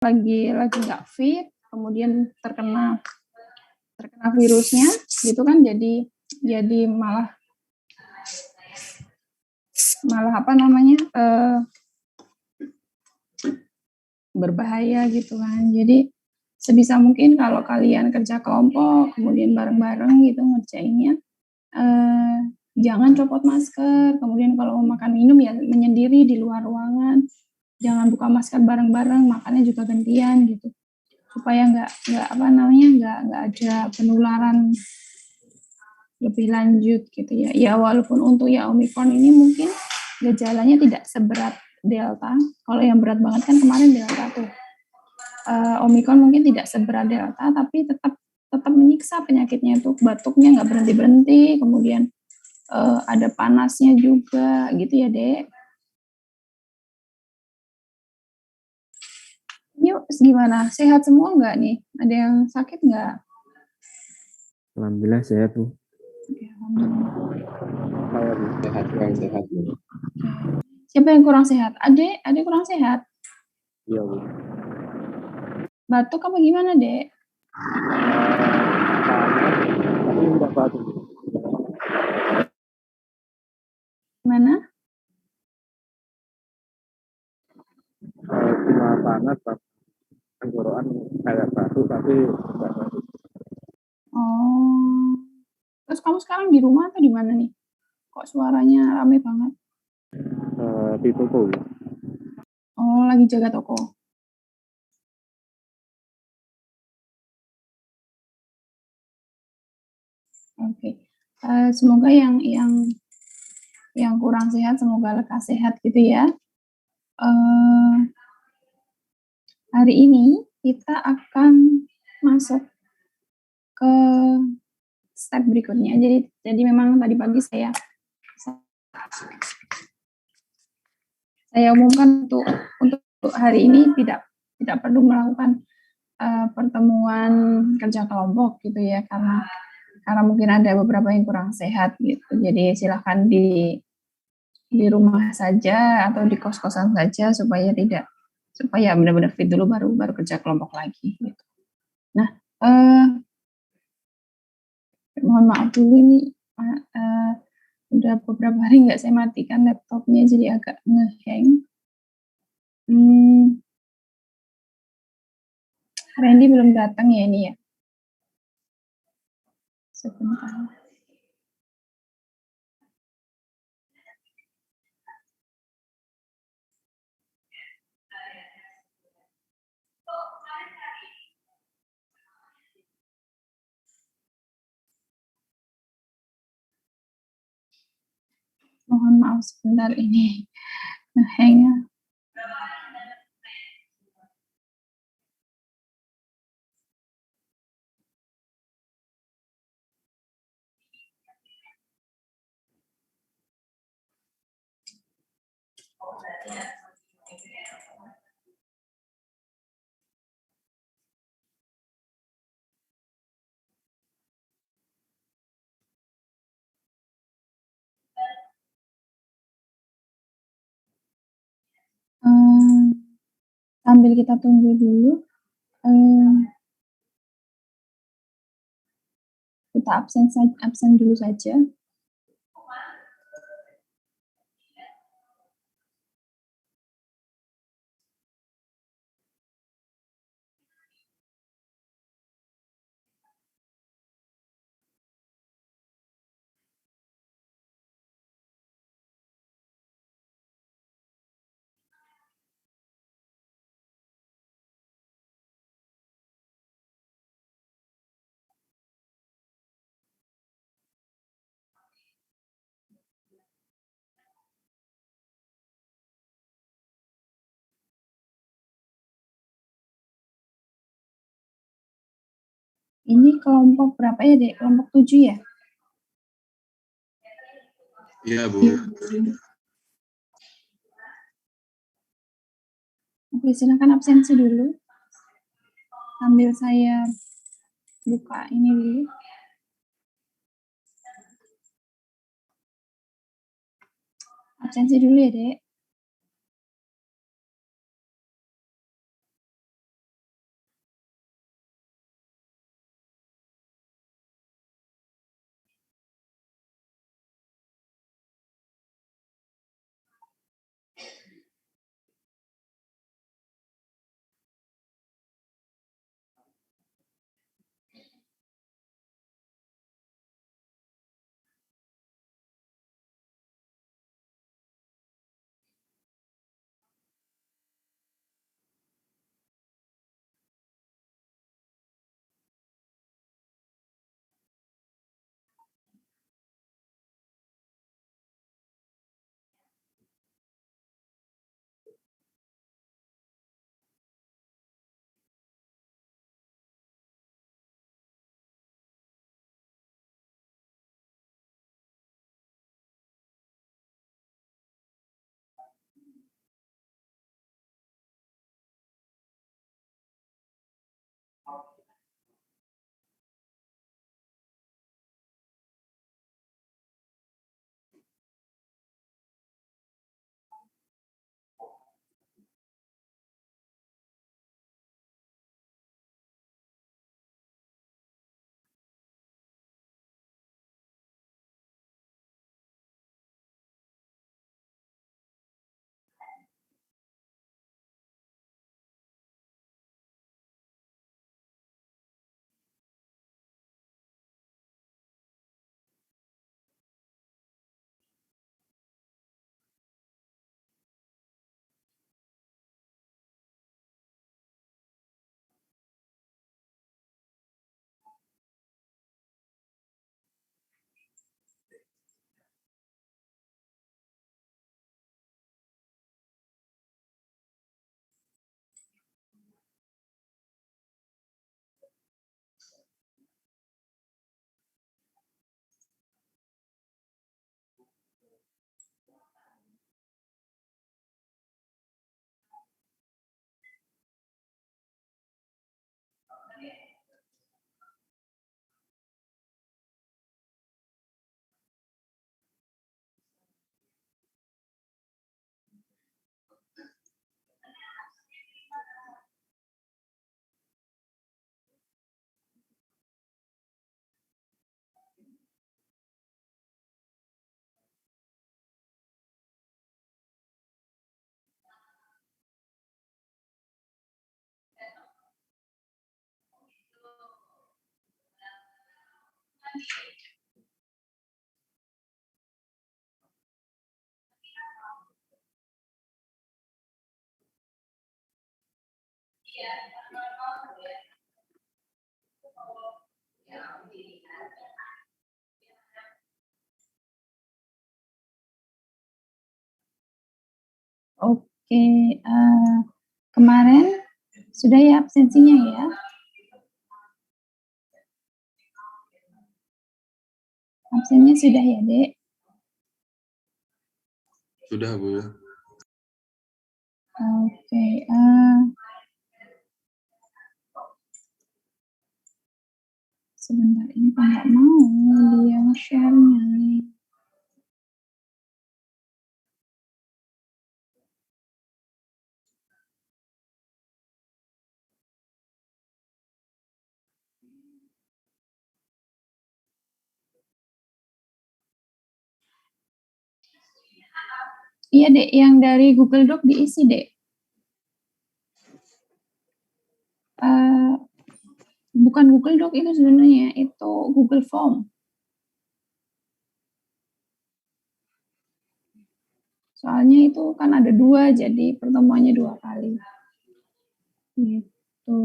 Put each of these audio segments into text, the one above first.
lagi nggak fit, kemudian terkena virusnya, gitu kan, jadi malah apa namanya, berbahaya gitu kan. Jadi sebisa mungkin kalau kalian kerja kelompok, kemudian bareng-bareng gitu ngerjainnya, jangan copot masker, kemudian kalau mau makan minum ya menyendiri di luar ruangan, jangan buka masker bareng-bareng, makannya juga gantian gitu, supaya nggak apa namanya, nggak ada penularan lebih lanjut gitu ya. Ya walaupun untuk ya Omicron ini mungkin gejalanya tidak seberat Delta. Kalau yang berat banget kan kemarin Delta tuh. Omicron mungkin tidak seberat Delta, tapi tetap menyiksa penyakitnya tuh. Batuknya nggak berhenti-berhenti, kemudian ada panasnya juga gitu ya, Dek. Yuk, gimana? Sehat semua nggak nih? Ada yang sakit nggak? Alhamdulillah sehat, Bu. Saya sehat, yang sehat. Siapa yang kurang sehat? Adek kurang sehat? Iya, Bu. Batuk apa gimana, Dek? Tapi enggak batuk. Gimana? Cuma panas, tenggorokan kayak batuk, tapi enggak batuk. Oh. Terus kamu sekarang di rumah atau di mana nih? Kok suaranya rame banget? Di toko. Oh, lagi jaga toko. Oke. Semoga yang kurang sehat semoga lekas sehat gitu ya. Hari ini kita akan masuk ke step berikutnya. Jadi memang tadi pagi saya umumkan untuk hari ini tidak perlu melakukan pertemuan kerja kelompok gitu ya, karena mungkin ada beberapa yang kurang sehat gitu. Jadi silahkan di rumah saja atau di kos-kosan saja supaya benar-benar fit dulu baru kerja kelompok lagi gitu. Nah, mohon maaf dulu ini udah beberapa hari nggak saya matikan laptopnya jadi agak ngehang. Randy belum datang ya ini ya. Sebentar. Mohon maaf sebentar ini ngehang. Sambil kita tunggu dulu, kita absen dulu saja. Ini kelompok berapa ya, Dek? Kelompok 7 ya? Iya, Bu. Oke, silakan absensi dulu. Sambil saya buka ini dulu. Absensi dulu ya, Dek. Oke, kemarin sudah ya absensinya ya? Absennya sudah ya, Dek? Sudah, Bu. Oke, sebentar, ini kok nggak mau dia share-nya nih. Iya, Dek, yang dari Google Doc diisi, Dek. Bukan Google Doc itu sebenarnya, itu Google Form. Soalnya itu kan ada 2, jadi pertemuannya 2 kali. Gitu.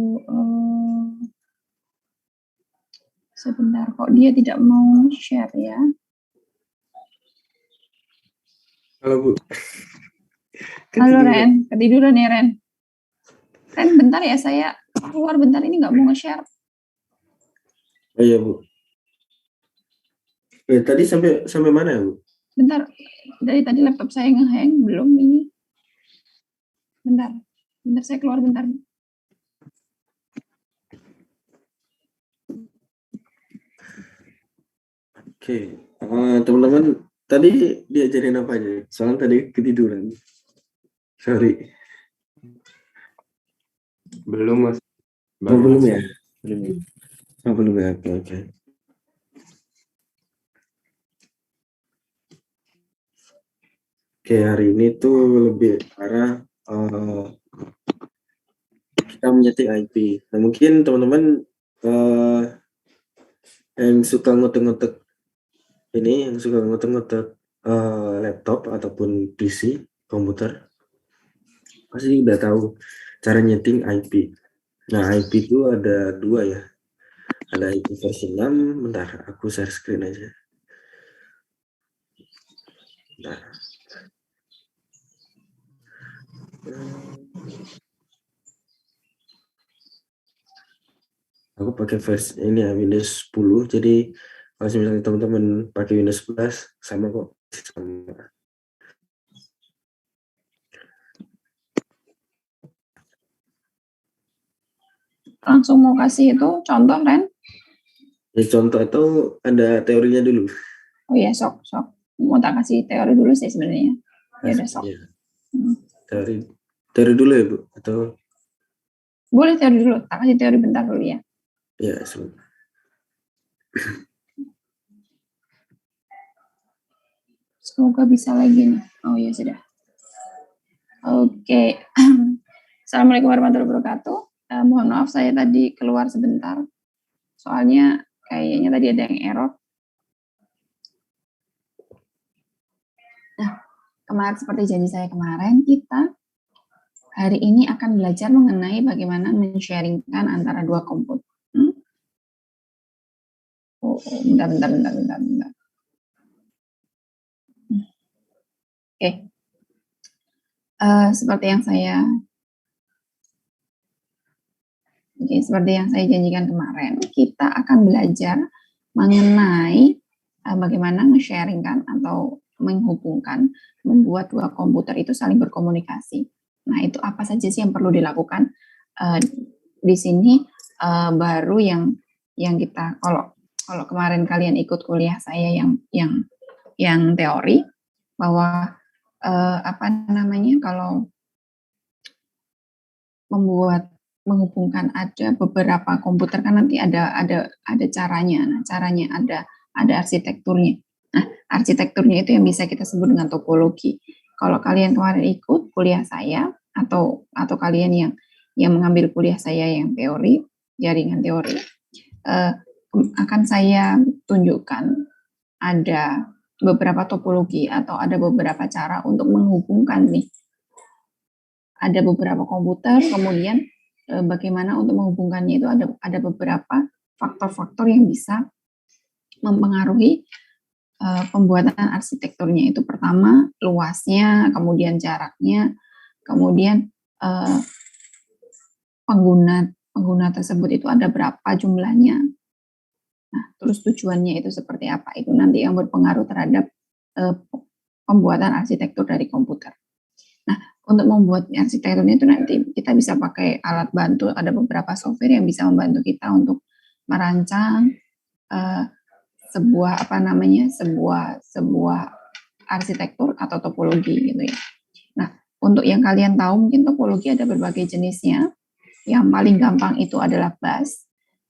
Sebentar, kok dia tidak mau share ya? Halo, Bu. Halo, Ren. Ketiduran ya, Ren? Ren, bentar ya, saya keluar bentar, ini nggak mau nge-share. Oh iya, Bu. Tadi sampai mana ya, Bu? Bentar, dari tadi laptop saya nge-hang, belum ini. Bentar saya keluar bentar. Oke, teman-teman, tadi diajarin apa aja? Soalnya tadi ketiduran. Sorry. Belum, Mas. Belum ya? Belum ya? Oke. Oke, hari ini tuh lebih arah kita menyeting IP. Nah, mungkin teman-teman yang suka ngotek-ngotek laptop ataupun PC, komputer, pasti udah tahu cara nyeting IP. Nah, IP itu ada 2 ya. Ada IP versi 6, bentar, aku share screen aja. Nah. Aku pakai versi ini ya, Windows 10, jadi kalau misalnya teman-teman pakai Windows 11, sama kok. Sama. langsung mau kasih itu contoh, Ren? Ya, contoh atau ada teorinya dulu? Oh iya, sok. Mau tak kasih teori dulu sih sebenarnya. Ya udah sok. Ya. Teori dulu ya, Bu? Atau Boleh teori dulu, tak kasih teori bentar dulu ya. ya, sebentar. Semoga bisa lagi nih. Oh ya sudah. Oke. Assalamualaikum warahmatullahi wabarakatuh. Mohon maaf saya tadi keluar sebentar. Soalnya kayaknya tadi ada yang error. Nah, kemarin seperti janji saya kemarin, kita hari ini akan belajar mengenai bagaimana men-sharingkan antara dua komputer. Bentar. Oke. Seperti yang saya janjikan kemarin, kita akan belajar mengenai bagaimana nge-sharingkan atau menghubungkan, membuat dua komputer itu saling berkomunikasi. Nah, itu apa saja sih yang perlu dilakukan? Di sini baru yang kita, kalau kemarin kalian ikut kuliah saya yang teori, bahwa kalau menghubungkan ada beberapa komputer kan nanti ada caranya. Nah, caranya ada arsitekturnya. Nah, arsitekturnya itu yang bisa kita sebut dengan topologi. Kalau kalian kemarin ikut kuliah saya atau kalian yang mengambil kuliah saya yang teori, jaringan teori, akan saya tunjukkan ada beberapa topologi atau ada beberapa cara untuk menghubungkan nih. Ada beberapa komputer, kemudian bagaimana untuk menghubungkannya itu ada beberapa faktor-faktor yang bisa mempengaruhi pembuatan arsitekturnya. Itu pertama luasnya, kemudian jaraknya, kemudian pengguna tersebut itu ada berapa jumlahnya. Nah, terus tujuannya itu seperti apa? Itu nanti yang berpengaruh terhadap pembuatan arsitektur dari komputer. Nah, untuk membuat arsitekturnya itu nanti kita bisa pakai alat bantu, ada beberapa software yang bisa membantu kita untuk merancang sebuah arsitektur atau topologi gitu ya. Nah, untuk yang kalian tahu mungkin topologi ada berbagai jenisnya. Yang paling gampang itu adalah bus,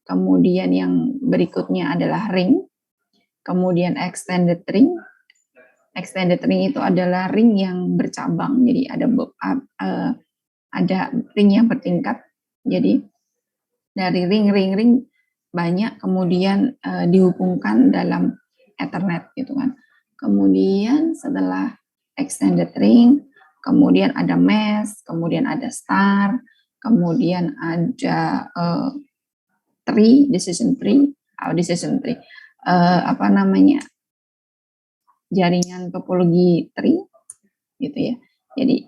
kemudian yang berikutnya adalah ring, kemudian extended ring. Extended ring itu adalah ring yang bercabang, jadi ada ring yang bertingkat. Jadi dari ring banyak, kemudian dihubungkan dalam Ethernet gitu kan. Kemudian setelah extended ring, kemudian ada mesh, kemudian ada star, kemudian ada decision tree, jaringan topologi tree gitu ya. Jadi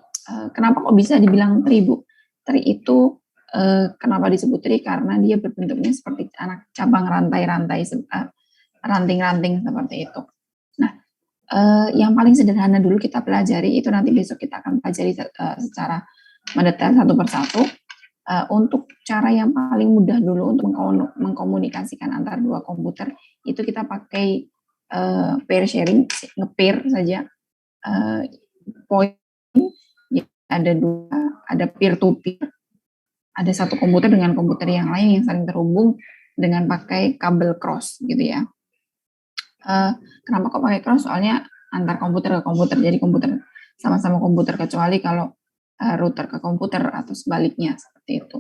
kenapa kok bisa dibilang tree, Bu? Tree itu kenapa disebut tree? Karena dia berbentuknya seperti anak cabang ranting-ranting seperti itu. Nah, yang paling sederhana dulu kita pelajari, itu nanti besok kita akan pelajari secara mendetail satu persatu. Untuk cara yang paling mudah dulu untuk mengkomunikasikan antara dua komputer, itu kita pakai pair sharing, nge-pair saja. Poin ada dua, ada peer to peer, ada satu komputer dengan komputer yang lain yang saling terhubung dengan pakai kabel cross gitu ya. Kenapa kok pakai cross? Soalnya antar komputer ke komputer, jadi komputer sama-sama komputer, kecuali kalau router ke komputer atau sebaliknya seperti itu.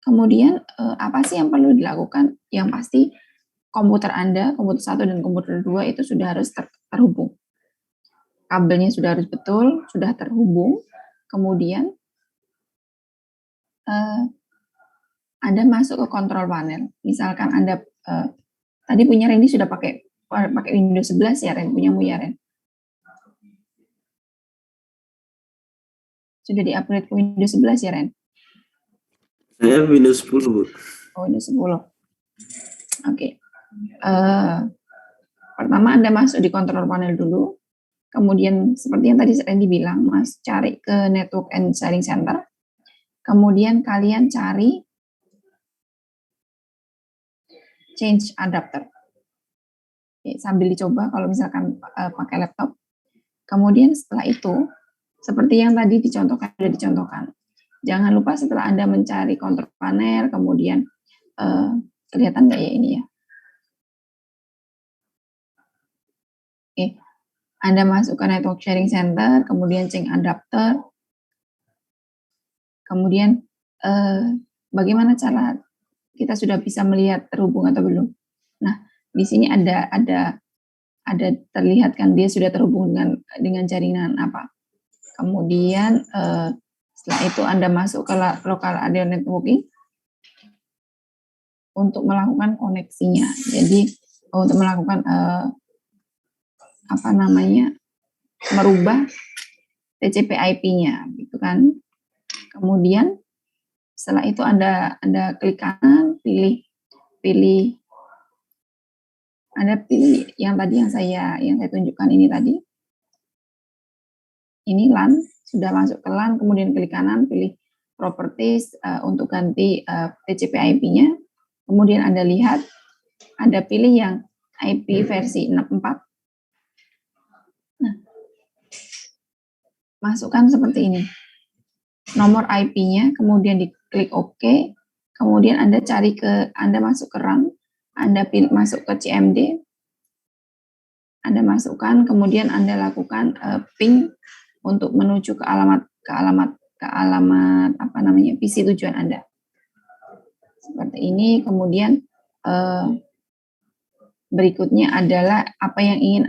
Kemudian apa sih yang perlu dilakukan? Yang pasti komputer Anda, komputer 1 dan komputer 2 itu sudah harus terhubung. Kabelnya sudah harus betul, sudah terhubung. Kemudian Anda masuk ke kontrol panel. Misalkan Anda tadi punya Randy sudah pakai Windows 11 ya, Ren, punyamu ya, Ren? Sudah di-upgrade ke Windows 11 ya, Ren? Saya Windows 10, Bu. Oh, Windows 10. Oke. Pertama Anda masuk di kontrol panel dulu. Kemudian seperti yang tadi Randy bilang, Mas, cari ke Network and Sharing Center. Kemudian kalian cari change adapter. Oke, sambil dicoba kalau misalkan pakai laptop. Kemudian setelah itu, seperti yang tadi sudah dicontohkan. Jangan lupa setelah Anda mencari kontrol panel, kemudian kelihatan nggak ya ini ya? Oke, Anda masuk ke network sharing center, kemudian change adapter, kemudian bagaimana cara kita sudah bisa melihat terhubung atau belum? Nah, di sini ada terlihat kan dia sudah terhubung dengan jaringan apa. Kemudian setelah itu Anda masuk ke local area networking untuk melakukan koneksinya. Jadi untuk melakukan merubah TCP IP-nya, gitu kan. Kemudian setelah itu Anda klik kanan, pilih yang tadi yang saya tunjukkan ini tadi. Ini LAN, sudah masuk ke LAN, kemudian klik kanan, pilih properties untuk ganti TCP IP-nya. Kemudian Anda lihat, Anda pilih yang IP versi 64. Nah, masukkan seperti ini. Nomor IP-nya, kemudian diklik OK, kemudian Anda masuk ke run, Anda masuk ke CMD, Anda masukkan, kemudian Anda lakukan ping untuk menuju ke alamat PC tujuan Anda. Seperti ini, kemudian berikutnya adalah apa yang ingin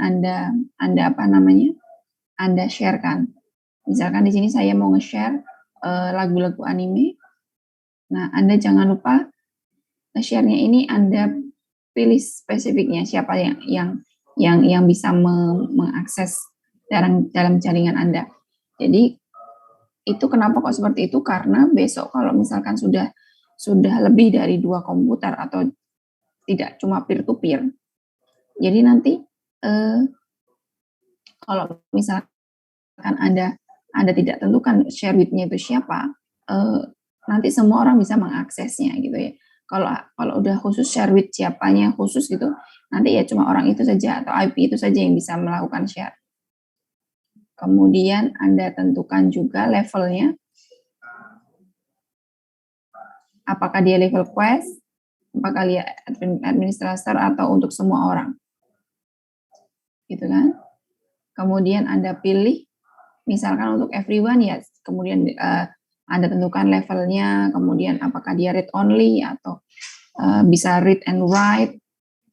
Anda sharekan. Misalkan di sini saya mau nge-share lagu-lagu anime. Nah, Anda jangan lupa nge-share-nya ini Anda pilih spesifiknya siapa yang bisa mengakses dalam jaringan Anda. Jadi itu kenapa kok seperti itu? Karena besok kalau misalkan sudah lebih dari 2 komputer atau tidak cuma peer-to-peer, jadi nanti kalau misalkan Anda tidak tentukan share with-nya itu siapa, nanti semua orang bisa mengaksesnya gitu ya. Kalau udah khusus share with siapanya khusus gitu, nanti ya cuma orang itu saja atau IP itu saja yang bisa melakukan share. Kemudian Anda tentukan juga levelnya. Apakah dia level quest, apakah dia administrator atau untuk semua orang. Gitu kan? Kemudian Anda pilih, misalkan untuk everyone ya, kemudian Anda tentukan levelnya, kemudian apakah dia read only atau bisa read and write,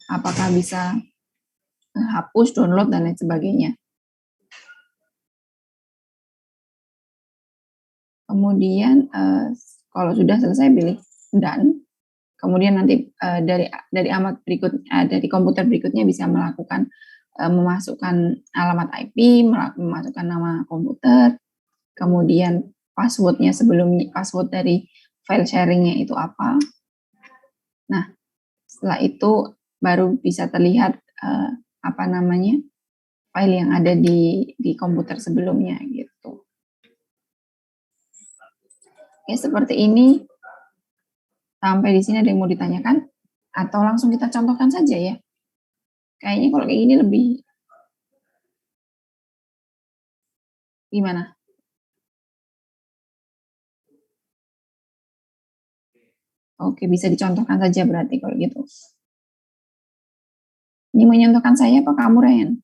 apakah bisa hapus, download, dan lain sebagainya. Kemudian kalau sudah selesai pilih done. Kemudian nanti dari komputer berikutnya bisa melakukan memasukkan alamat IP, memasukkan nama komputer, kemudian password dari file sharingnya itu apa. Nah, setelah itu baru bisa terlihat file yang ada di komputer sebelumnya gitu. Oke, seperti ini. Sampai di sini ada yang mau ditanyakan? Atau langsung kita contohkan saja ya? Kayaknya kalau kayak gini lebih gimana? Oke, bisa dicontohkan saja berarti kalau gitu. Ini menyontohkan saya apa kamu, Ryan?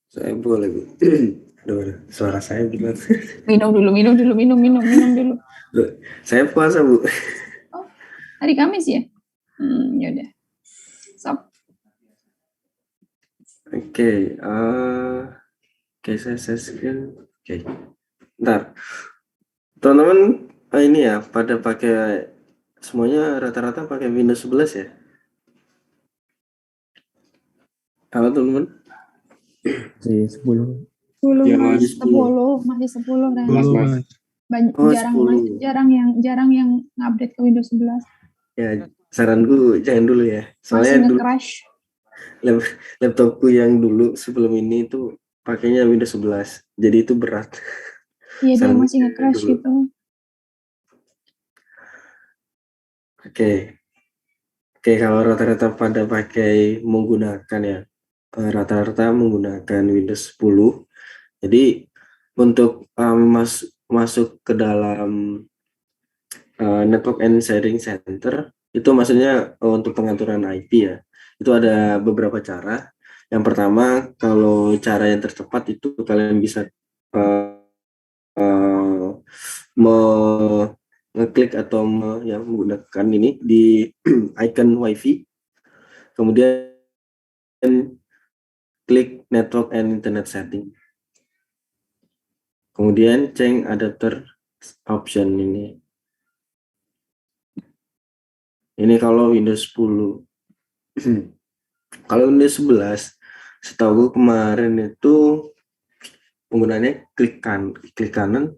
Saya boleh, Bu. Aduh, suara saya gimana? Minum dulu. Saya puasa, Bu. Oh, hari Kamis ya? Yaudah. Stop. Oke, saya screen. Oke. Bentar. Teman-teman, ini ya, pada pakai semuanya rata-rata pakai Windows 11 ya? Halo teman-teman. Masih 10. 10 Ya, Mas, Mas. 10 Ryan. Mas. Jarang yang ngupdate ke Windows 11. Ya, saranku jangan dulu ya. Masih Soalnya dulu nge-crash. laptopku yang dulu sebelum ini itu pakainya Windows 11. Jadi itu berat. Iya, dia Saranku masih nge-crash dulu. gitu. Oke. Oke, kalau rata-rata pada menggunakan ya, rata-rata menggunakan Windows 10. Jadi untuk masuk ke dalam Network and Sharing Center, itu maksudnya untuk pengaturan IP ya. Itu ada beberapa cara. Yang pertama, kalau cara yang tercepat itu kalian bisa ngeklik atau menggunakan ini di icon WiFi, kemudian klik Network and Internet Setting, kemudian change adapter option ini. Ini kalau Windows 10. Kalau Windows 11, setahu kemarin itu penggunanya klik kanan,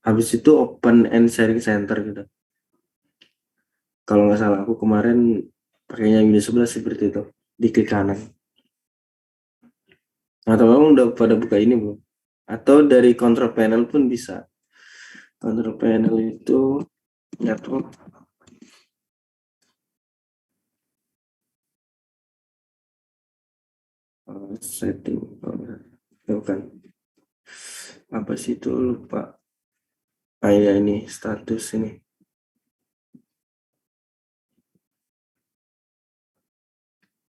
habis itu Open and Sharing Center gitu. Kalau nggak salah aku kemarin pakainya Windows 11 seperti itu, di klik kanan. Nah, teman-teman udah pada buka ini belum? Atau dari control panel pun bisa. Control panel itu network. Setting. Bukan. Apa sih itu, lupa. Ya ini status ini.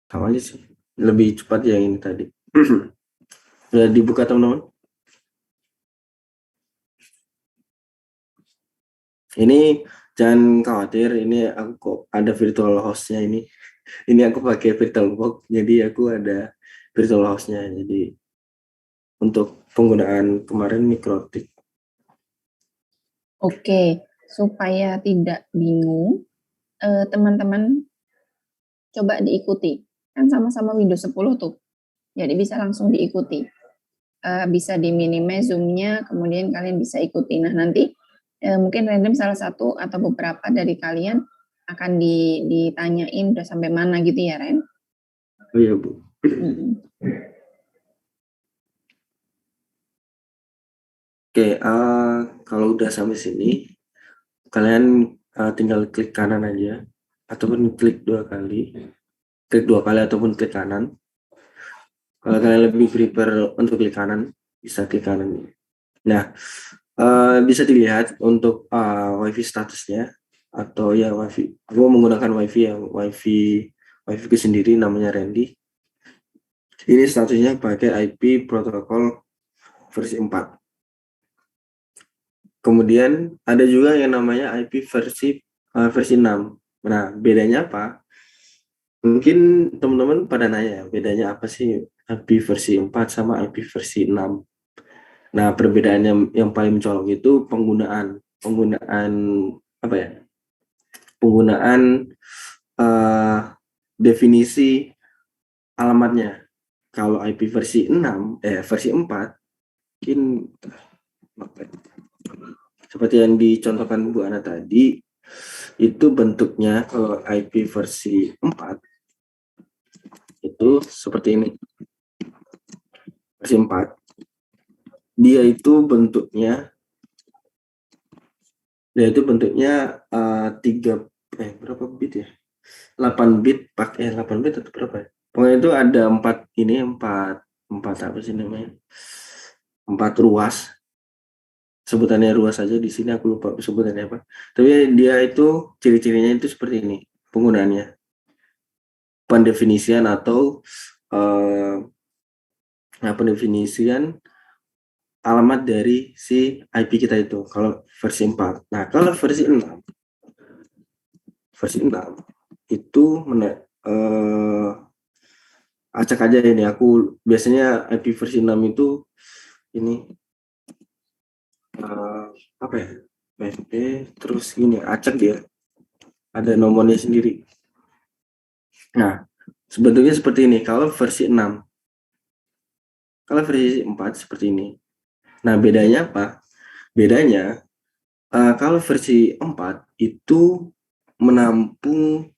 Sama aja sih. Lebih cepat yang ini tadi. Udah dibuka teman-teman? Ini jangan khawatir, ini aku kok ada virtual hostnya ini. Ini aku pakai VirtualBox, jadi aku ada virtual hostnya. Jadi untuk penggunaan kemarin Mikrotik. Oke, supaya tidak bingung, teman-teman coba diikuti. Kan sama-sama Windows 10 tuh. Jadi bisa langsung diikuti. Bisa diminimize zoom-nya, kemudian kalian bisa ikuti. Nah, nanti mungkin random salah satu atau beberapa dari kalian akan ditanyain udah sampai mana gitu ya, Ren? Oh iya, Bu. Oke, kalau udah sampai sini, kalian tinggal klik kanan aja, ataupun klik dua kali ataupun klik kanan. Kalau kalian lebih prefer untuk klik kanan, bisa klik kanan. Nah, bisa dilihat untuk WiFi statusnya, atau ya WiFi. Aku menggunakan WiFi ya, WiFi ku sendiri namanya Randy. Ini statusnya pakai IP protokol versi 4. Kemudian ada juga yang namanya IP versi 6. Nah, bedanya apa? Mungkin teman-teman pada nanya, bedanya apa sih IP versi 4 sama IP versi 6? Nah, perbedaannya yang paling mencolok itu penggunaan apa ya? Penggunaan definisi alamatnya. Kalau IP versi 4 mungkin seperti yang dicontohkan Bu Ana tadi, itu bentuknya kalau IP versi 4 itu seperti ini. Versi 4 dia itu bentuknya berapa bit ya? 8 bit pakai 8 bit atau berapa ya? Pokoknya itu ada 4 apa sih namanya? 4 ruas. Sebutannya ruas saja di sini, aku lupa sebutannya apa. Tapi dia itu ciri-cirinya itu seperti ini penggunaannya. Pendefinisian atau pendefinisian alamat dari si IP kita itu kalau versi 4. Nah, kalau versi 6 itu acak aja ini. Aku biasanya IP versi 6 itu ini apa ya? PSP terus gini, acak dia. Ada nomornya sendiri. Nah, sebetulnya seperti ini kalau versi 6. Kalau versi 4 seperti ini. Nah, bedanya apa? Bedanya kalau versi 4 itu menampung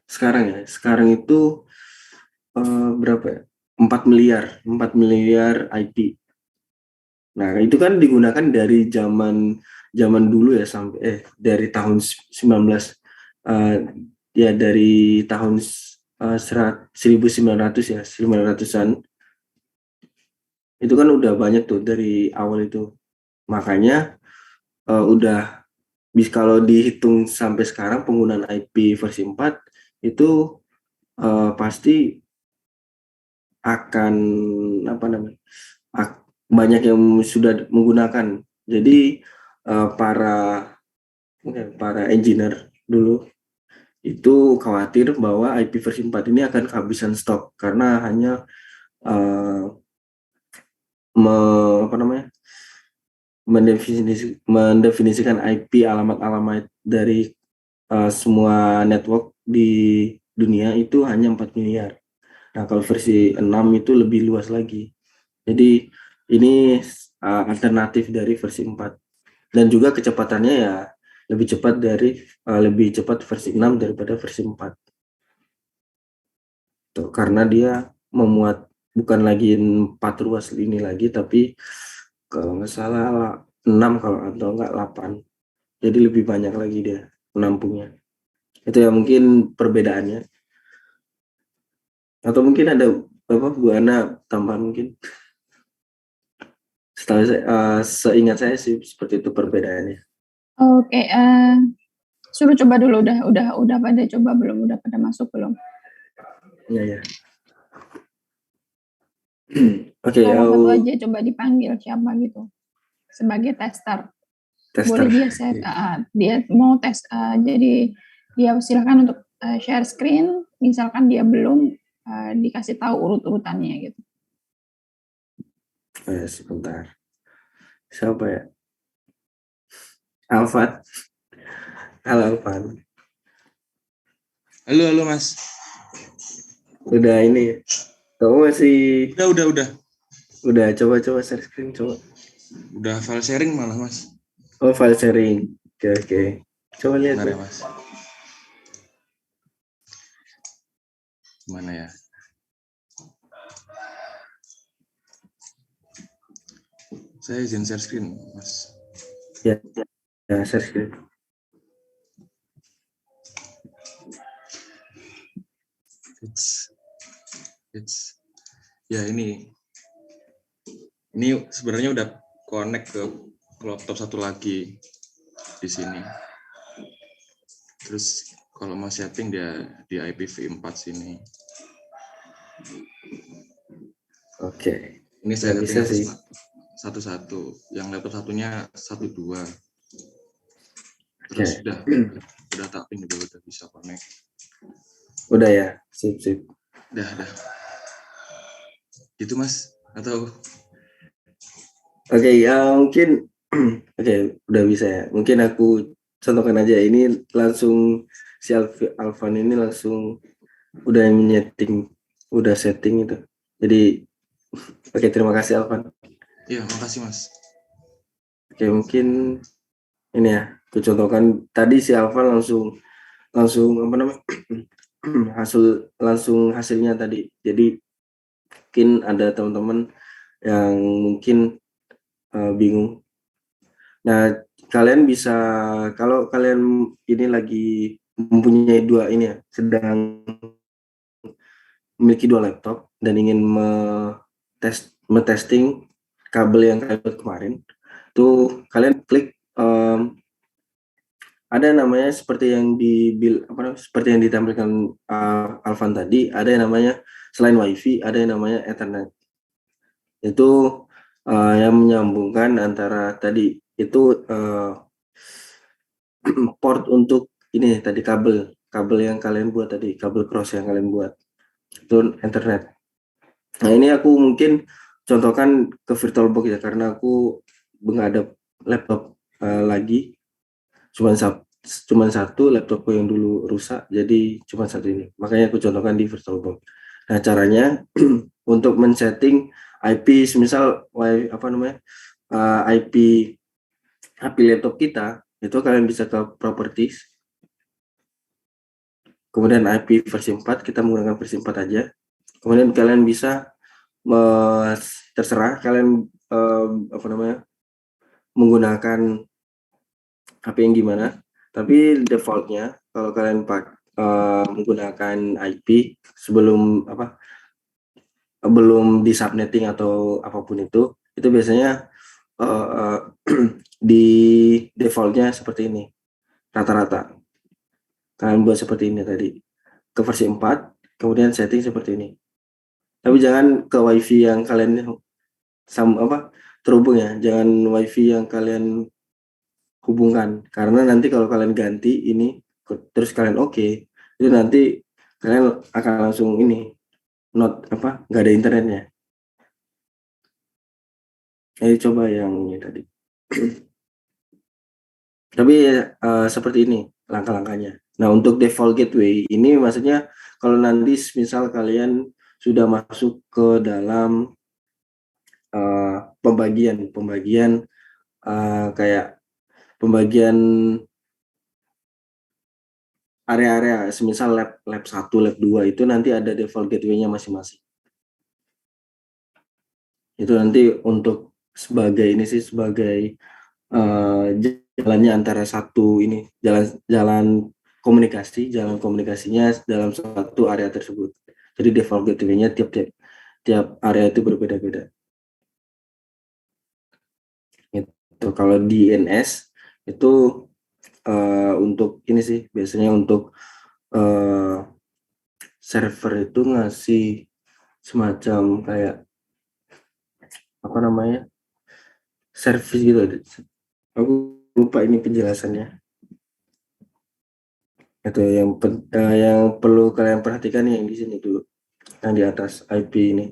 sekarang itu berapa ya? 4 miliar IP. Nah, itu kan digunakan dari zaman dulu ya, sampai dari tahun ya dari tahun 1900 ya, 1900-an. Itu kan udah banyak tuh dari awal itu. Makanya udah kalau dihitung sampai sekarang penggunaan IP versi 4 itu pasti akan apa namanya? Banyak yang sudah menggunakan. Jadi para engineer dulu itu khawatir bahwa IP versi 4 ini akan kehabisan stok karena hanya mendefinisikan IP alamat-alamat dari semua network di dunia itu hanya 4 miliar. Nah, kalau versi 6 itu lebih luas lagi. Jadi ini alternatif dari versi 4. Dan juga kecepatannya ya lebih cepat versi 6 daripada versi 4. Tuh, karena dia memuat bukan lagi 4 ruas ini lagi, tapi kalau nggak salah 6 atau enggak 8. Jadi lebih banyak lagi dia menampungnya. Itu ya mungkin perbedaannya. Atau mungkin ada Bu Ana tambahan mungkin. Seingat saya sih seperti itu perbedaannya. Oke, suruh coba dulu, udah pada coba belum? Udah pada masuk belum? Iya. Oke. Salah satu aja coba dipanggil siapa gitu sebagai tester. Boleh dia dia mau tes, jadi dia silakan untuk share screen. Misalkan dia belum, dikasih tahu urut-urutannya gitu. Sebentar. Siapa ya? Alvan. Halo Alvan. Halo Mas. Udah ini. Kamu masih? Udah. Udah coba share screen coba. Udah file sharing malah Mas. Oh, file sharing. Oke. Coba lihat. Bentar ya Mas. Gimana ya? Saya izin share screen Mas. Ya share screen. It's ya ini sebenarnya udah connect ke laptop satu lagi di sini. Terus kalau mau setting dia di IPv4 sini. Oke. Ini saya bisa sih. Satu-satu. Yang laptop satunya 1-2. Okay. Terus udah tapping udah bisa connect. Udah ya, sip. Udah. Gitu Mas atau? Oke, mungkin udah bisa ya. Mungkin aku contohkan aja. Ini langsung si Alvan ini langsung udah udah setting itu. Jadi terima kasih Alvan. Iya, makasih Mas. Oke, mungkin ini ya, aku contohkan tadi si Alvan langsung apa namanya? hasilnya tadi. Jadi mungkin ada teman-teman yang mungkin bingung. Nah, kalian bisa kalau kalian ini lagi mempunyai dua ini ya, sedang memiliki 2 laptop dan ingin metesting kabel yang kalian buat kemarin, tuh kalian klik ada namanya seperti yang seperti yang ditampilkan Alvan tadi, ada yang namanya selain WiFi, ada yang namanya Ethernet. Itu yang menyambungkan antara tadi itu port untuk ini tadi kabel yang kalian buat tadi, kabel cross yang kalian buat itu Ethernet. Nah, ini aku mungkin contohkan ke VirtualBox ya, karena aku nggak ada laptop lagi, cuman satu laptopku yang dulu rusak, jadi cuma satu ini, makanya aku contohkan di VirtualBox. Nah, caranya untuk men-setting IP, misal IP laptop kita, itu kalian bisa ke properties, kemudian IP versi 4, kita menggunakan versi 4 aja. Kemudian kalian bisa terserah kalian menggunakan HP yang gimana, tapi defaultnya kalau kalian menggunakan IP sebelum belum di subnetting atau apapun itu biasanya di defaultnya seperti ini rata-rata. Kalian buat seperti ini tadi ke versi 4, kemudian setting seperti ini. Tapi jangan ke wifi yang kalian terhubung ya, jangan wifi yang kalian hubungkan, karena nanti kalau kalian ganti ini terus kalian oke, itu nanti kalian akan langsung ini nggak ada internetnya. Jadi coba yang ini tadi. Tapi seperti ini langkah-langkahnya. Nah, untuk default gateway ini maksudnya kalau nanti misal kalian sudah masuk ke dalam pembagian kayak pembagian area-area, semisal lab 1, lab 2 itu nanti ada default gateway-nya masing-masing. Itu nanti untuk sebagai ini sih, sebagai jalannya antara satu ini, jalan komunikasinya dalam satu area tersebut. Jadi default gateway-nya tiap area itu berbeda-beda. Itu kalau di DNS itu untuk ini sih biasanya untuk server itu ngasih semacam kayak service gitu. Aku lupa ini penjelasannya. Itu yang perlu kalian perhatikan yang di sini dulu, yang di atas IP ini.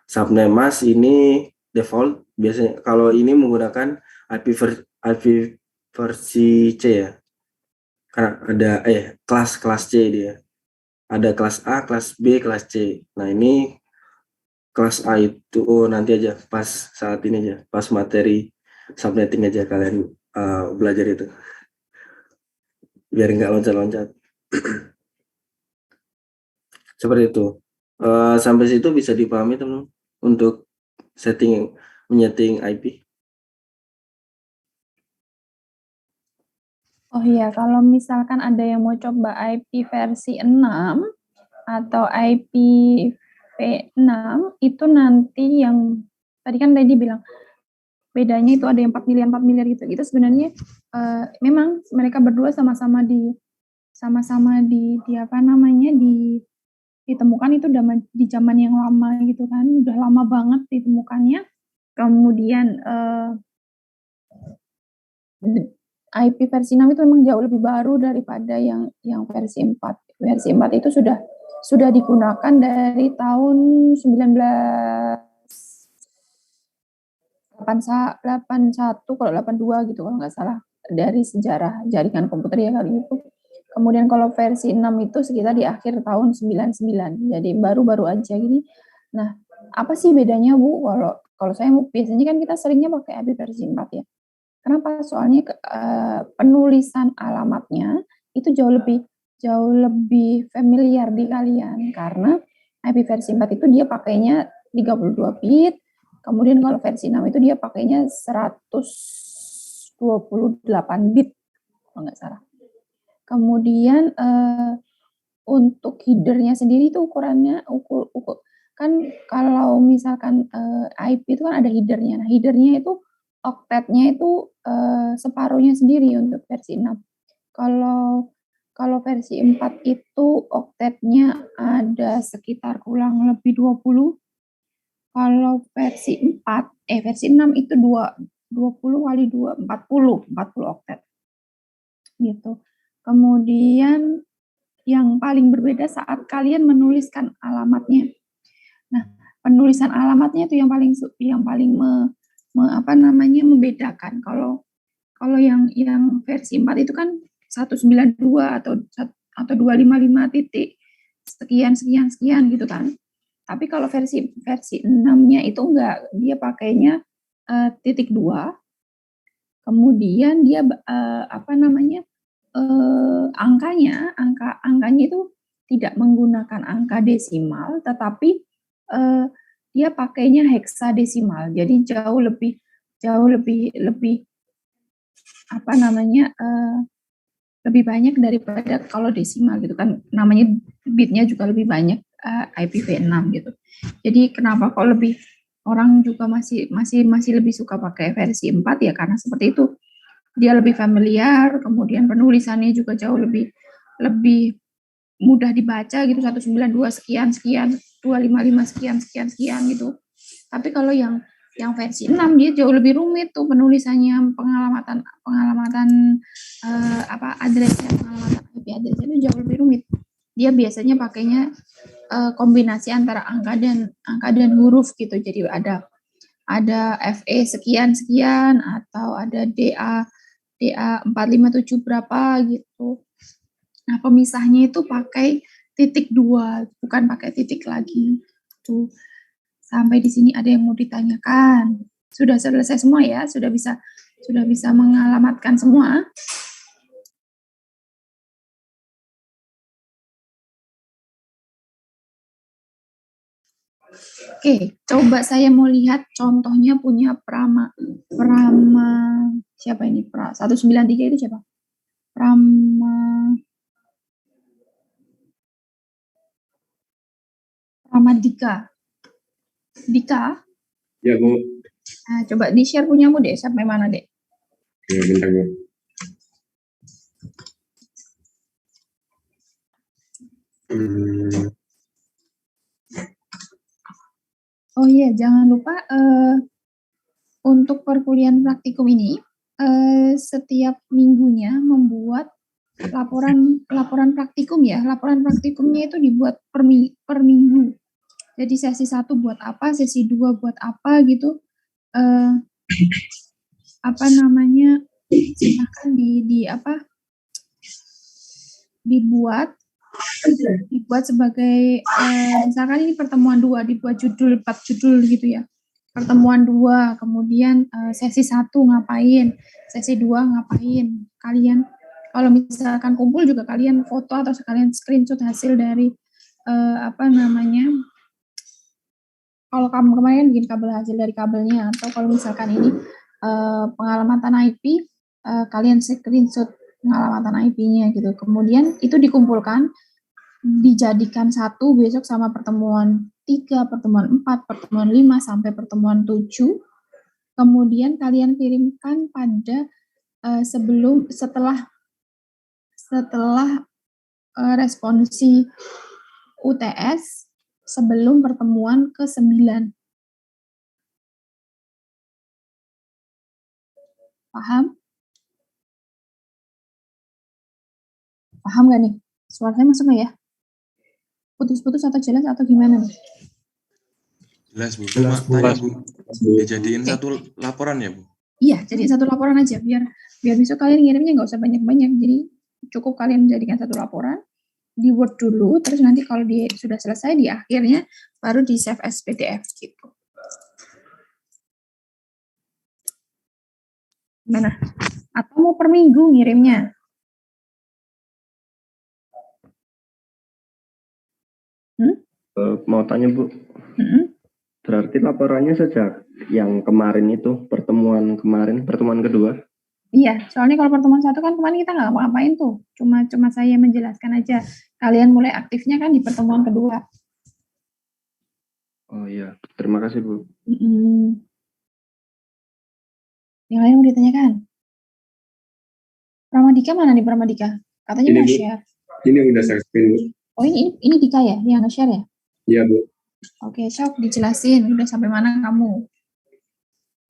Subnet mask ini default biasanya kalau ini menggunakan IP versi C ya. Karena ada kelas C dia. Ada kelas A, kelas B, kelas C. Nah, ini kelas A itu nanti aja pas saat ini aja, pas materi subnetting aja kalian belajar itu. Biar nggak loncat-loncat. Seperti itu. Sampai situ bisa dipahami teman untuk menyeting IP. Oh iya, kalau misalkan ada yang mau coba IP versi 6 atau IPv6 itu nanti yang tadi kan bilang bedanya itu ada yang 4 miliar gitu. Itu sebenarnya memang mereka berdua sama-sama di ditemukan itu di zaman yang lama gitu kan, udah lama banget ditemukannya. Kemudian IP versi 6 itu memang jauh lebih baru daripada yang versi 4. Versi 4 itu sudah digunakan dari tahun 1981 kalau 82 gitu kalau nggak salah, dari sejarah jaringan komputer ya kali itu. Kemudian kalau versi 6 itu sekitar di akhir tahun 99. Jadi baru-baru aja gini. Nah, apa sih bedanya Bu? Kalau saya biasanya kan kita seringnya pakai IP versi 4 ya. Kenapa? Soalnya penulisan alamatnya itu jauh lebih familiar di kalian, karena IP versi 4 itu dia pakainya 32 bit, kemudian kalau versi 6 itu dia pakainya 128 bit kalau nggak salah. Kemudian untuk headernya sendiri itu ukurannya kan kalau misalkan IP itu kan ada headernya. Nah, headernya itu oktetnya itu separuhnya sendiri untuk versi 6. Kalau versi 4 itu oktetnya ada sekitar kurang lebih 20. Kalau versi 6 itu 20 kali 2, 40 oktet. Gitu. Kemudian yang paling berbeda saat kalian menuliskan alamatnya. Nah, penulisan alamatnya itu yang paling membedakan. Kalau yang versi 4 itu kan 192 atau 255 titik sekian gitu kan. Tapi kalau versi 6-nya itu enggak, dia pakainya titik 2. Kemudian dia angkanya itu tidak menggunakan angka desimal, tetapi dia pakainya heksadesimal. Jadi jauh lebih lebih banyak daripada kalau desimal gitu kan, namanya bitnya juga lebih banyak IPv6 gitu. Jadi kenapa kok lebih orang juga masih lebih suka pakai versi 4 ya karena seperti itu. Dia lebih familiar, kemudian penulisannya juga jauh lebih mudah dibaca gitu, 192 sekian sekian, 255 sekian sekian sekian gitu. Tapi kalau yang versi 6 dia jauh lebih rumit tuh penulisannya, pengalamatan addressnya, pengalamatan IP addressnya itu jauh lebih rumit. Dia biasanya pakainya kombinasi antara angka dan huruf gitu. Jadi ada FE sekian sekian atau ada DA 457 berapa gitu. Nah, pemisahnya itu pakai titik 2, bukan pakai titik lagi. Tuh. Sampai di sini ada yang mau ditanyakan? Sudah selesai semua ya? Sudah bisa mengalamatkan semua? Oke, coba saya mau lihat contohnya punya Prama siapa ini? 193 itu siapa? Pramadika. Dika? Ya, Bu. Nah, coba di-share punyamu deh, sampai mana deh? Ya, bentar, Bu. Oh iya, jangan lupa untuk perkuliahan praktikum ini setiap minggunya membuat laporan praktikum ya. Laporan praktikumnya itu dibuat per minggu. Jadi sesi 1 buat apa, sesi 2 buat apa gitu. Silahkan dibuat sebagai misalkan ini pertemuan 2 dibuat judul 4 judul gitu ya. Pertemuan 2, kemudian sesi 1 ngapain, sesi 2 ngapain. Kalian kalau misalkan kumpul juga kalian foto atau sekalian screenshot hasil dari kalau kamu kemarin bikin kabel hasil dari kabelnya, atau kalau misalkan ini pengalamatan IP, kalian screenshot pengalamatan IP-nya gitu. Kemudian itu dikumpulkan, dijadikan satu besok sama pertemuan 3, pertemuan 4, pertemuan 5, sampai pertemuan 7. Kemudian kalian kirimkan pada setelah responsi UTS sebelum pertemuan ke-9. Paham? Paham nggak nih? Suaranya masuk nggak ya? Putus-putus atau jelas atau gimana nih? Jelas, Bu. Cuma tanya, Bu. Dijadiin satu laporan ya, Bu? Iya, jadi satu laporan aja. Biar besok kalian ngirimnya nggak usah banyak-banyak. Jadi cukup kalian menjadikan satu laporan, di Word dulu, terus nanti kalau sudah selesai di akhirnya baru di save as PDF gitu. Gimana? Atau mau per minggu ngirimnya? Mau tanya, Bu. Berarti laporannya sejak yang kemarin itu, pertemuan kedua? Iya, soalnya kalau pertemuan 1 kan kemarin kita nggak ngapa-ngapain tuh. Cuma saya menjelaskan aja. Kalian mulai aktifnya kan di pertemuan kedua. Oh iya, terima kasih, Bu. Yang lain mau ditanyakan? Pramadika mana nih Pramadika? Katanya Ini, mau Bu. share. Ini udah saya screen, Bu. Oh ini Dika ya, yang nge-share ya? Iya, Bu. Oke, Sok, dijelasin. Udah sampai mana kamu?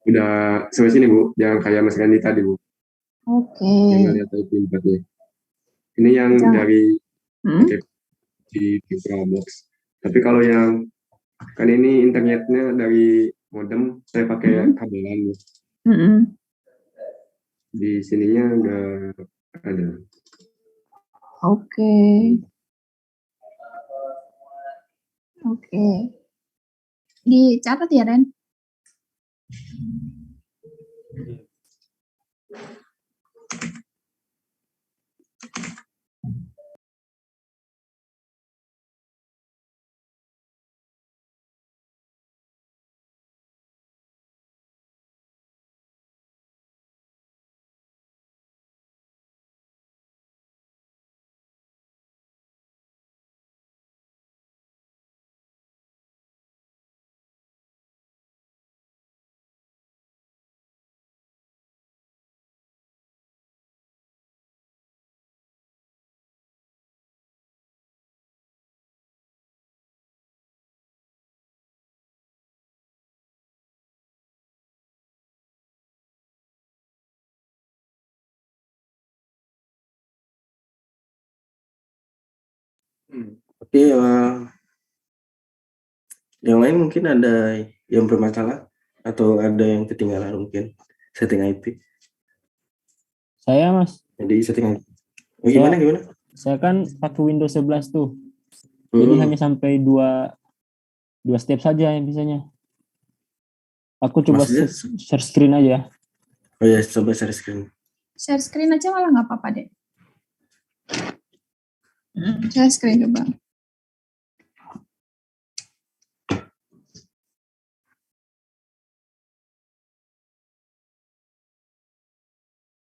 Udah sampai sini, Bu. Yang kayak Mas Randi tadi, Bu. Oke. Yang lihat IP 4-nya. Ini yang dari di Box. Tapi kalau yang kan ini internetnya dari modem, saya pakai kabelan. Di sininya udah ada. Oke. Dicatat ya, Ren? Oke, yang lain mungkin ada yang bermasalah atau ada yang ketinggalan mungkin setting IP. Saya Mas, Jadi setting IP. Gimana? saya kan pakai Windows 11 tuh. Jadi hanya sampai dua step saja yang bisanya. Aku coba Maksudnya? share screen aja. Oh ya, coba share screen. Share screen aja malah nggak apa-apa deh. Share screen coba.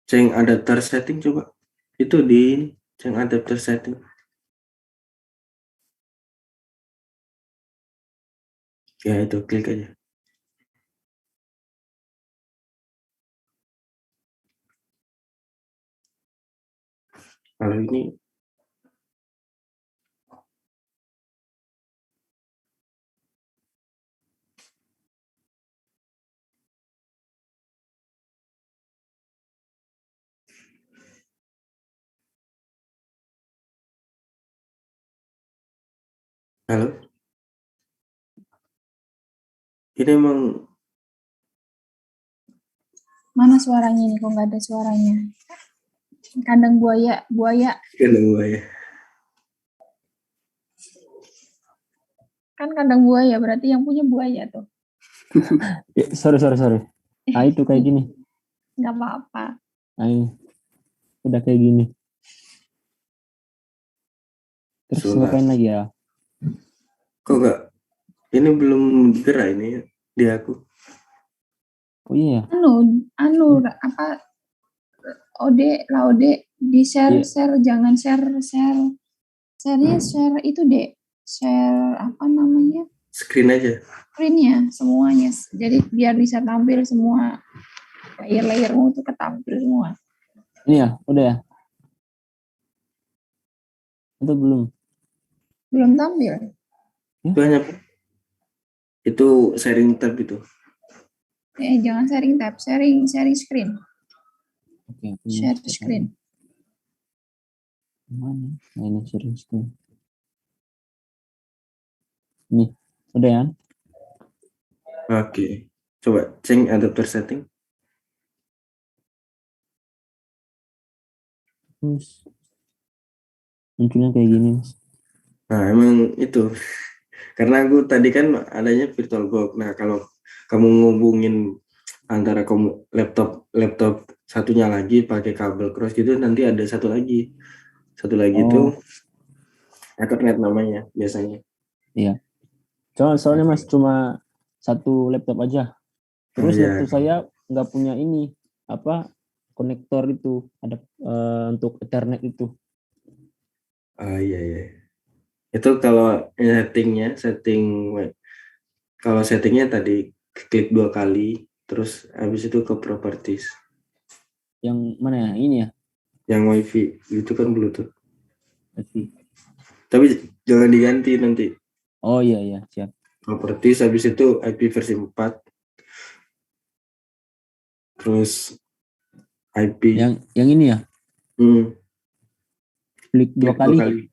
Change adapter setting coba. Itu di change adapter setting. Ya itu klik aja. Kalau ini halo. Ini emang Mana suaranya ini? Kok nggak ada suaranya? Kandang buaya. kandang buaya. Kan kandang buaya, berarti yang punya buaya tuh. Sorry. Nah itu kayak gini. Nggak apa-apa. Nah ini. Udah kayak gini. Terus Sebentar. ngapain lagi ya? Kok enggak? Ini belum gerak ini di aku. Oh iya. Apa Laude di share, jangan share. Share-nya share itu deh. Share apa namanya? Screen aja. Screen-nya semuanya. Jadi biar bisa tampil semua layer-layermu tuh ketampil semua. Ini ya, udah ya? Itu belum? Belum tampil. Banyak. Itu sharing tab itu. Jangan sharing tab, sharing screen. Oke. Share screen. Mana? Nah, ini sharing screen. Ini, udah ya? Oke. Coba change adapter setting. Terus munculnya kayak gini, Mas. Nah, emang itu. Karena aku tadi kan adanya VirtualBox. Nah, kalau kamu ngubungin antara laptop satunya lagi pakai kabel cross gitu, nanti ada satu lagi itu Ethernet namanya biasanya. Iya. Soalnya Mas cuma satu laptop aja. Terus laptop saya nggak punya ini konektor itu ada untuk Ethernet itu. Iya. Itu kalau settingnya tadi klik 2 kali, terus habis itu ke properties. Yang mana ya? Ini ya? Yang WiFi itu kan Bluetooth. Berarti. Tapi jangan diganti nanti. Oh iya siap. Properties habis itu IP versi 4. Terus IP. Yang ini ya? Klik 2 kali.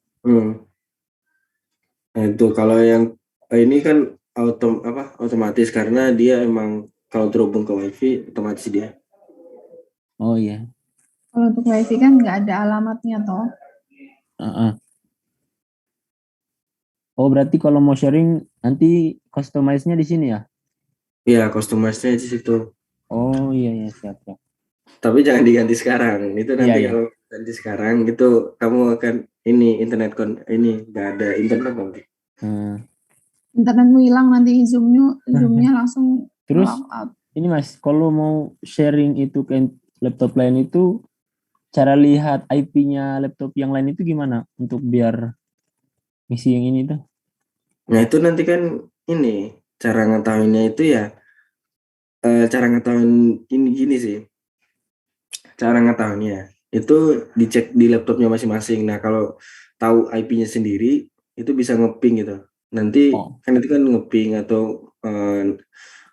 Nah itu kalau yang ini kan otomatis karena dia emang kalau terhubung ke WiFi otomatis dia. Oh iya. Kalau untuk WiFi kan nggak ada alamatnya toh. Oh berarti kalau mau sharing nanti customize-nya di sini ya? Iya, customize-nya di situ. Oh iya siap. Tapi jangan diganti sekarang. Itu nanti kalau ganti sekarang itu kamu akan ini nggak ada internet nanti. Internetmu hilang nanti zoomnya langsung. Terus ini Mas, kalau mau sharing itu ke laptop lain itu cara lihat IP-nya laptop yang lain itu gimana untuk biar misi yang ini tuh? Nah itu nanti kan ini cara ngetahuinnya itu ya cara ngetahuin ini gini sih. Cara ngetahuinnya itu dicek di laptopnya masing-masing. Nah kalau tahu IP-nya sendiri itu bisa ngeping gitu. Nanti kan itu kan ngeping atau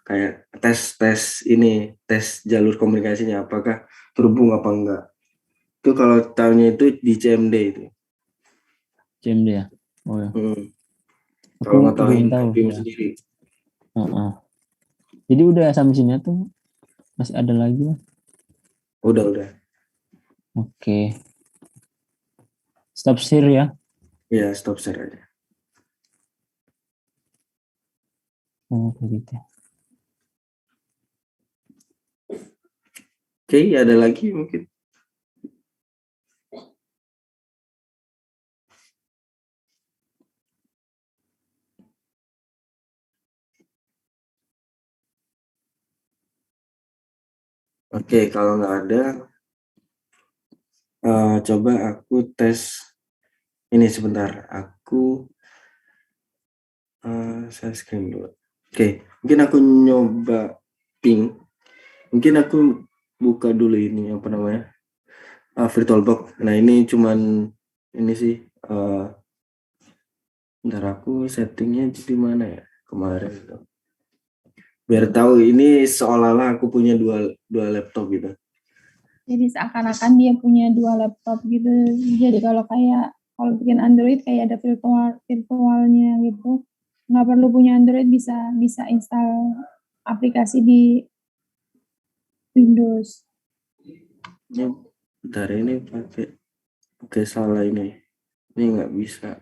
kayak tes jalur komunikasinya apakah terhubung apa enggak. Itu kalau tahunya itu di CMD itu. CMD ya? Oh ya. Kalau Aku ngetahuin belum tahu. IP-mu Ya. sendiri. Jadi udah sampai sini tuh masih ada lagi lah. Udah. Oke. Stop share ya. Ya, stop share aja. Oh, begitu. Oke, ada lagi mungkin. Oke, kalau nggak ada, coba aku tes ini sebentar. Aku saya screen dulu. Oke, mungkin aku nyoba ping. Mungkin aku buka dulu ini apa namanya VirtualBox. Nah ini cuman ini sih. Bentar aku settingnya di mana ya kemarin itu. Biar tahu ini seolah-olah aku punya dua laptop gitu. Jadi seakan-akan dia punya 2 laptop gitu. Jadi kalau bikin Android kayak ada virtualnya gitu. Nggak perlu punya Android, bisa install aplikasi di Windows. Ini bentar ini pakai salah ini. Ini nggak bisa.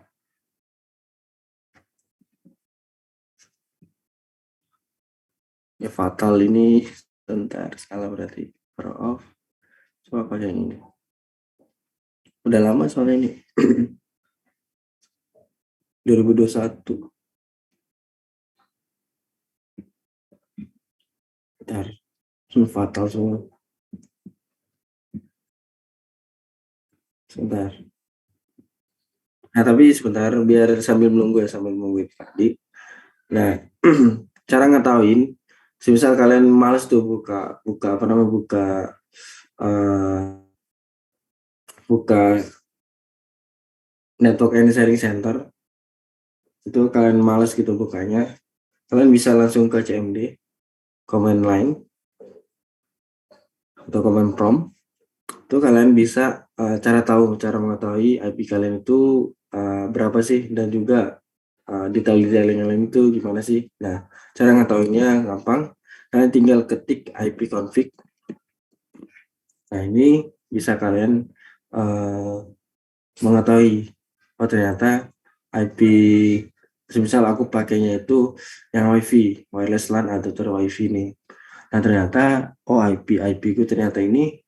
Ya fatal ini. Bentar, salah berarti. Power off. Coba pakai yang ini. Udah lama soalnya ini. 2021. Bentar. Fatal semua. Sebentar. Nah, tapi sebentar biar sambil menunggu tadi. Nah, cara ngetahuin, misal kalian males tuh buka network and sharing center, itu kalian males gitu bukanya, kalian bisa langsung ke CMD, command line atau command prompt. Itu kalian bisa cara mengetahui IP kalian itu berapa sih, dan juga detail-detail yang lain itu gimana sih. Nah, cara ngetahuinya gampang, kalian tinggal ketik IP config. Nah, ini bisa kalian mengetahui, oh ternyata IP, misal aku pakainya itu yang WiFi, wireless LAN adapter WiFi nih. Nah, ternyata IP ku ternyata ini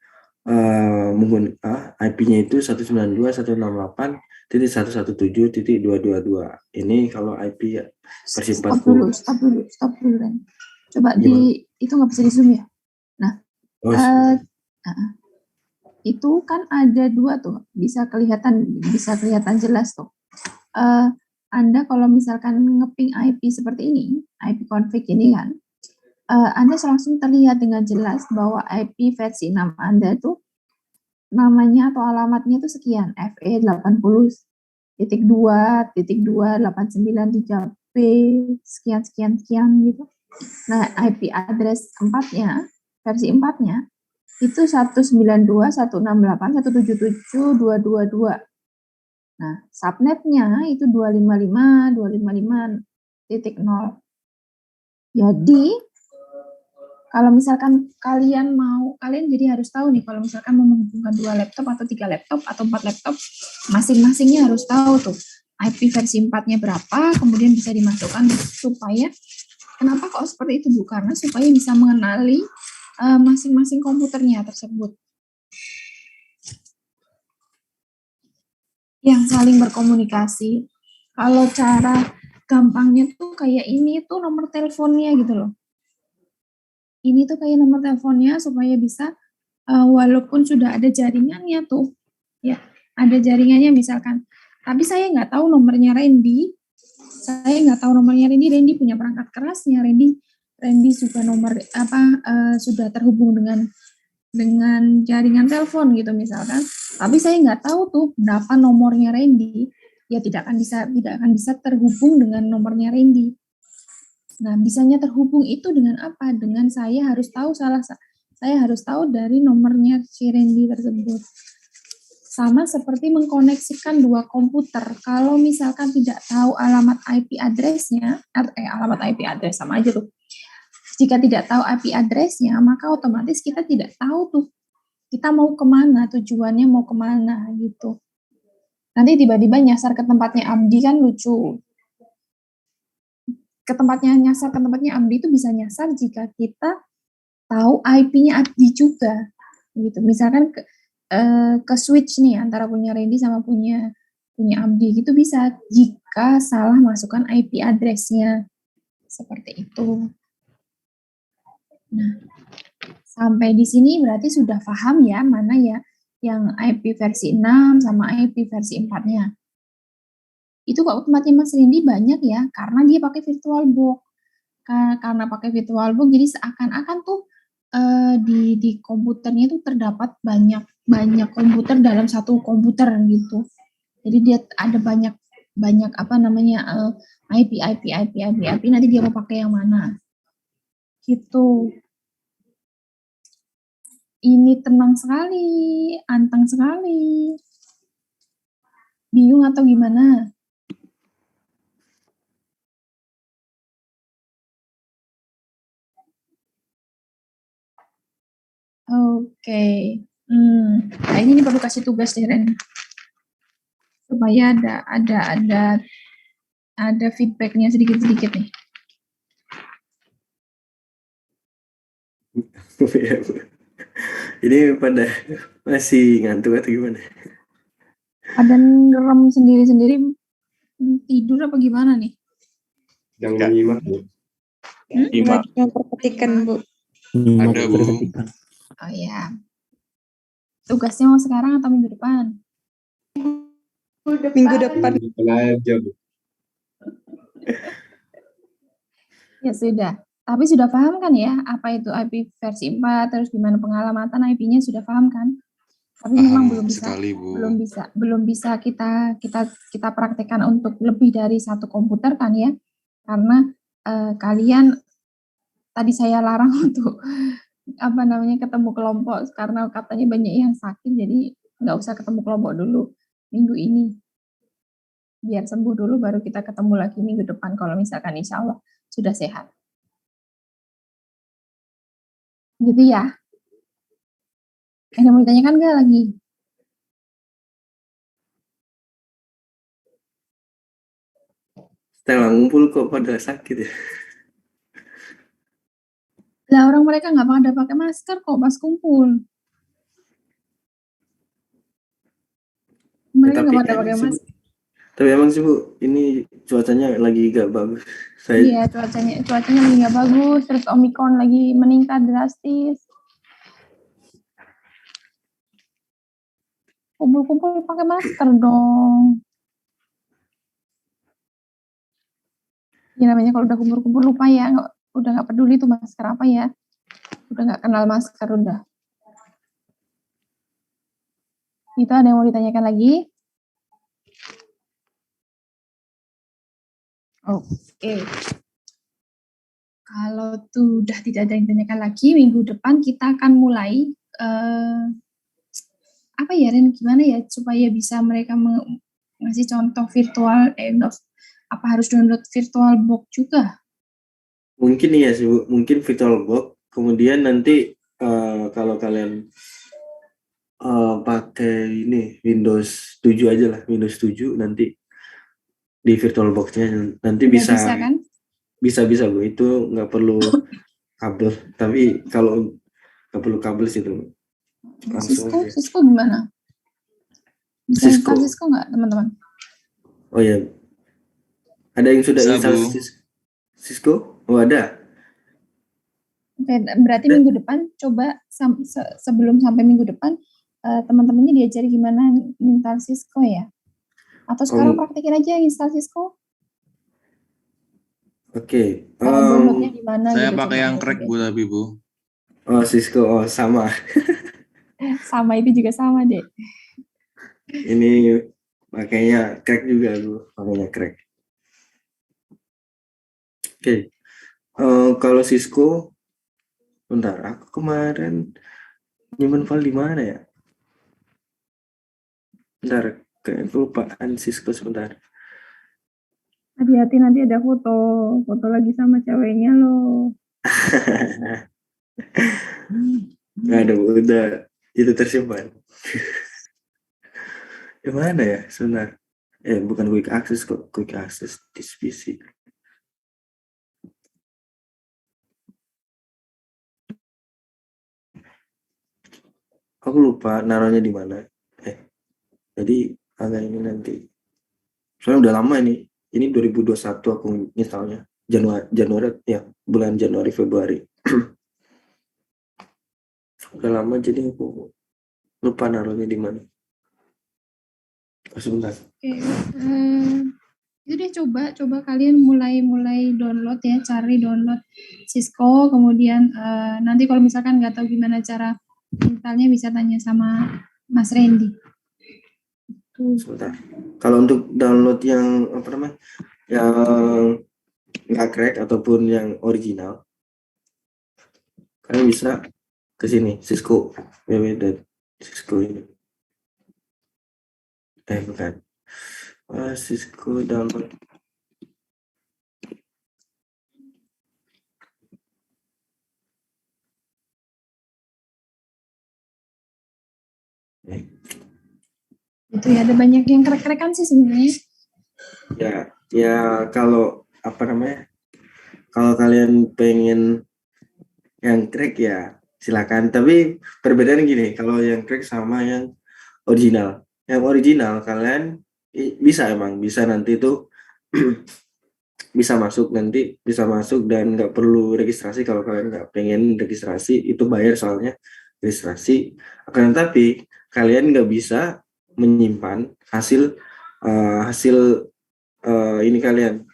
IP-nya itu 192.168.117.222. Ini kalau IP versi 40. Stop dulu, Ren. Coba itu nggak bisa di zoom ya. Nah, itu kan ada 2 tuh, bisa kelihatan jelas tuh. Anda kalau misalkan ngeping IP seperti ini, IP config ini kan, Anda langsung terlihat dengan jelas bahwa IP versi 6 Anda tuh namanya atau alamatnya itu sekian, FE80.2.289.3P sekian gitu. Nah, IP address 4-nya, versi 4-nya itu 192.168.177.222. Nah, subnetnya itu 255.255.0. Jadi kalau misalkan kalian jadi harus tahu nih, kalau misalkan mau menghubungkan 2 laptop atau 3 laptop atau 4 laptop, masing-masingnya harus tahu tuh IP versi 4-nya berapa, kemudian bisa dimasukkan supaya, kenapa kok seperti itu Bu? Karena supaya bisa mengenali masing-masing komputernya tersebut. Yang saling berkomunikasi. Kalau cara gampangnya tuh kayak ini tuh nomor teleponnya gitu loh. Ini tuh kayak nomor teleponnya supaya bisa walaupun sudah ada jaringannya tuh, ya ada jaringannya misalkan. Tapi saya nggak tahu nomornya Randy. Randy punya perangkat kerasnya. Randy juga sudah terhubung dengan jaringan telepon gitu misalkan. Tapi saya nggak tahu tuh berapa nomornya Randy. Ya tidak akan bisa terhubung dengan nomornya Randy. Nah, bisanya terhubung itu dengan apa? Dengan saya harus tahu dari nomornya si Randy tersebut. sama seperti mengkoneksikan dua komputer. Kalau misalkan tidak tahu alamat IP address-nya, alamat IP address sama aja tuh. Jika tidak tahu IP address-nya, maka otomatis kita tidak tahu tuh kita mau kemana, tujuannya mau kemana gitu. Nanti tiba-tiba nyasar ke tempatnya Abdi kan lucu. Nyasar ke tempatnya Abdi itu bisa nyasar jika kita tahu IP-nya Abdi juga. Gitu. Misalkan ke switch nih antara punya Randy sama punya Abdi gitu bisa jika salah masukkan IP address-nya. Seperti itu. Nah, sampai di sini berarti sudah paham ya mana ya yang IP versi 6 sama IP versi 4-nya. Itu kok tempatnya Mas Randy banyak ya karena dia pakai VirtualBox. Karena pakai VirtualBox jadi seakan-akan tuh di komputernya itu terdapat banyak komputer dalam satu komputer gitu. Jadi dia ada banyak IP nanti dia mau pakai yang mana. Gitu. Ini tenang sekali, anteng sekali. Bingung atau gimana? Oke. Kayaknya ini perlu kasih tugas deh, Ren. Supaya ada feedbacknya sedikit-sedikit nih. Ini pada masih ngantuk atau gimana? Ada ngerem sendiri-sendiri tidur apa gimana nih? Yang menyimak, Bu. Nyimak. Yang perhatikan, Bu. Ada, Bu. Oh ya. Tugasnya mau sekarang atau minggu depan? Minggu depan. Aja, Bu. Ya sudah. Tapi sudah paham kan ya apa itu IP versi 4, terus gimana pengalamatan IP-nya sudah paham kan? Tapi memang belum bisa kita praktekkan untuk lebih dari satu komputer kan ya? Karena kalian tadi saya larang untuk ketemu kelompok karena katanya banyak yang sakit, jadi nggak usah ketemu kelompok dulu minggu ini. Biar sembuh dulu baru kita ketemu lagi minggu depan kalau misalkan insya Allah sudah sehat. Gitu ya. Ada mau ditanyakan nggak lagi? Setelah ngumpul kok pada sakit ya? Lah orang mereka nggak pada pakai masker kok pas kumpul. Mereka nggak pada pakai masker. Tapi emang sih Bu, ini cuacanya lagi gak bagus. Iya, cuacanya lagi nggak bagus, terus Omikron lagi meningkat drastis. Kumpul-kumpul pakai masker dong. Ya namanya kalau udah kumpul-kumpul lupa ya, udah nggak peduli tuh masker apa ya. Udah nggak kenal masker udah. Itu ada yang mau ditanyakan lagi? Oke. Kalau sudah tidak ada yang ditanyakan lagi, minggu depan kita akan mulai Ren, gimana ya supaya bisa mereka ngasih contoh virtual, apa harus download VirtualBox juga? Mungkin iya sih Bu, mungkin VirtualBox. Kemudian nanti kalau kalian pakai ini Windows 7 aja lah, Windows 7 nanti di VirtualBox-nya nanti bisa kan? Bisa Bu, itu nggak perlu kabel, tapi kalau nggak perlu kabel sih itu langsung Cisco gimana? Bisa install Cisco nggak teman-teman? Oh ya, ada yang sudah install Cisco? Oh ada. Oke, berarti minggu depan coba sebelum sampai minggu depan teman-temannya diajari gimana install Cisco ya? Atau sekarang praktekin aja install Cisco? Oke. Downloadnya di mana? Saya pakai yang crack Bu tapi Bu. Oh Cisco, sama. Sama itu juga sama deh. Ini makanya crack juga Bu, makanya crack. Oke. Kalau Cisco, bentar, aku kemarin nyimpen file di mana ya? Bentar, kayak kelupaan Cisco sebentar. Hati-hati nanti ada foto lagi sama ceweknya loh. Aduh, udah itu tersimpan. Yang mana ya sebentar? Bukan quick access kok, quick access this PC. Aku lupa naruhnya di mana. Jadi agak ini nanti. Soalnya udah lama ini. Ini 2021 aku installnya. Januari ya, bulan Januari Februari. Udah lama jadi aku lupa naruhnya di mana. Sebentar. Oke, itu deh coba kalian mulai download ya, cari download Cisco, kemudian nanti kalau misalkan nggak tahu gimana cara installnya bisa tanya sama Mas Randy. Sebentar. Kalau untuk download yang apa namanya, yang nggak crack ataupun yang original, kalian bisa ke sini Cisco www.cisco ini. Bukan. Cisco download. Itu ya, ada banyak yang crack-crackan sih sebenarnya. Ya kalau apa namanya, kalau kalian pengen yang crack ya silakan, tapi perbedaan gini, kalau yang crack sama yang original kalian bisa nanti itu bisa masuk dan nggak perlu registrasi. Kalau kalian nggak pengen registrasi, itu bayar soalnya registrasi. Akan tetapi kalian nggak bisa menyimpan hasil ini kalian,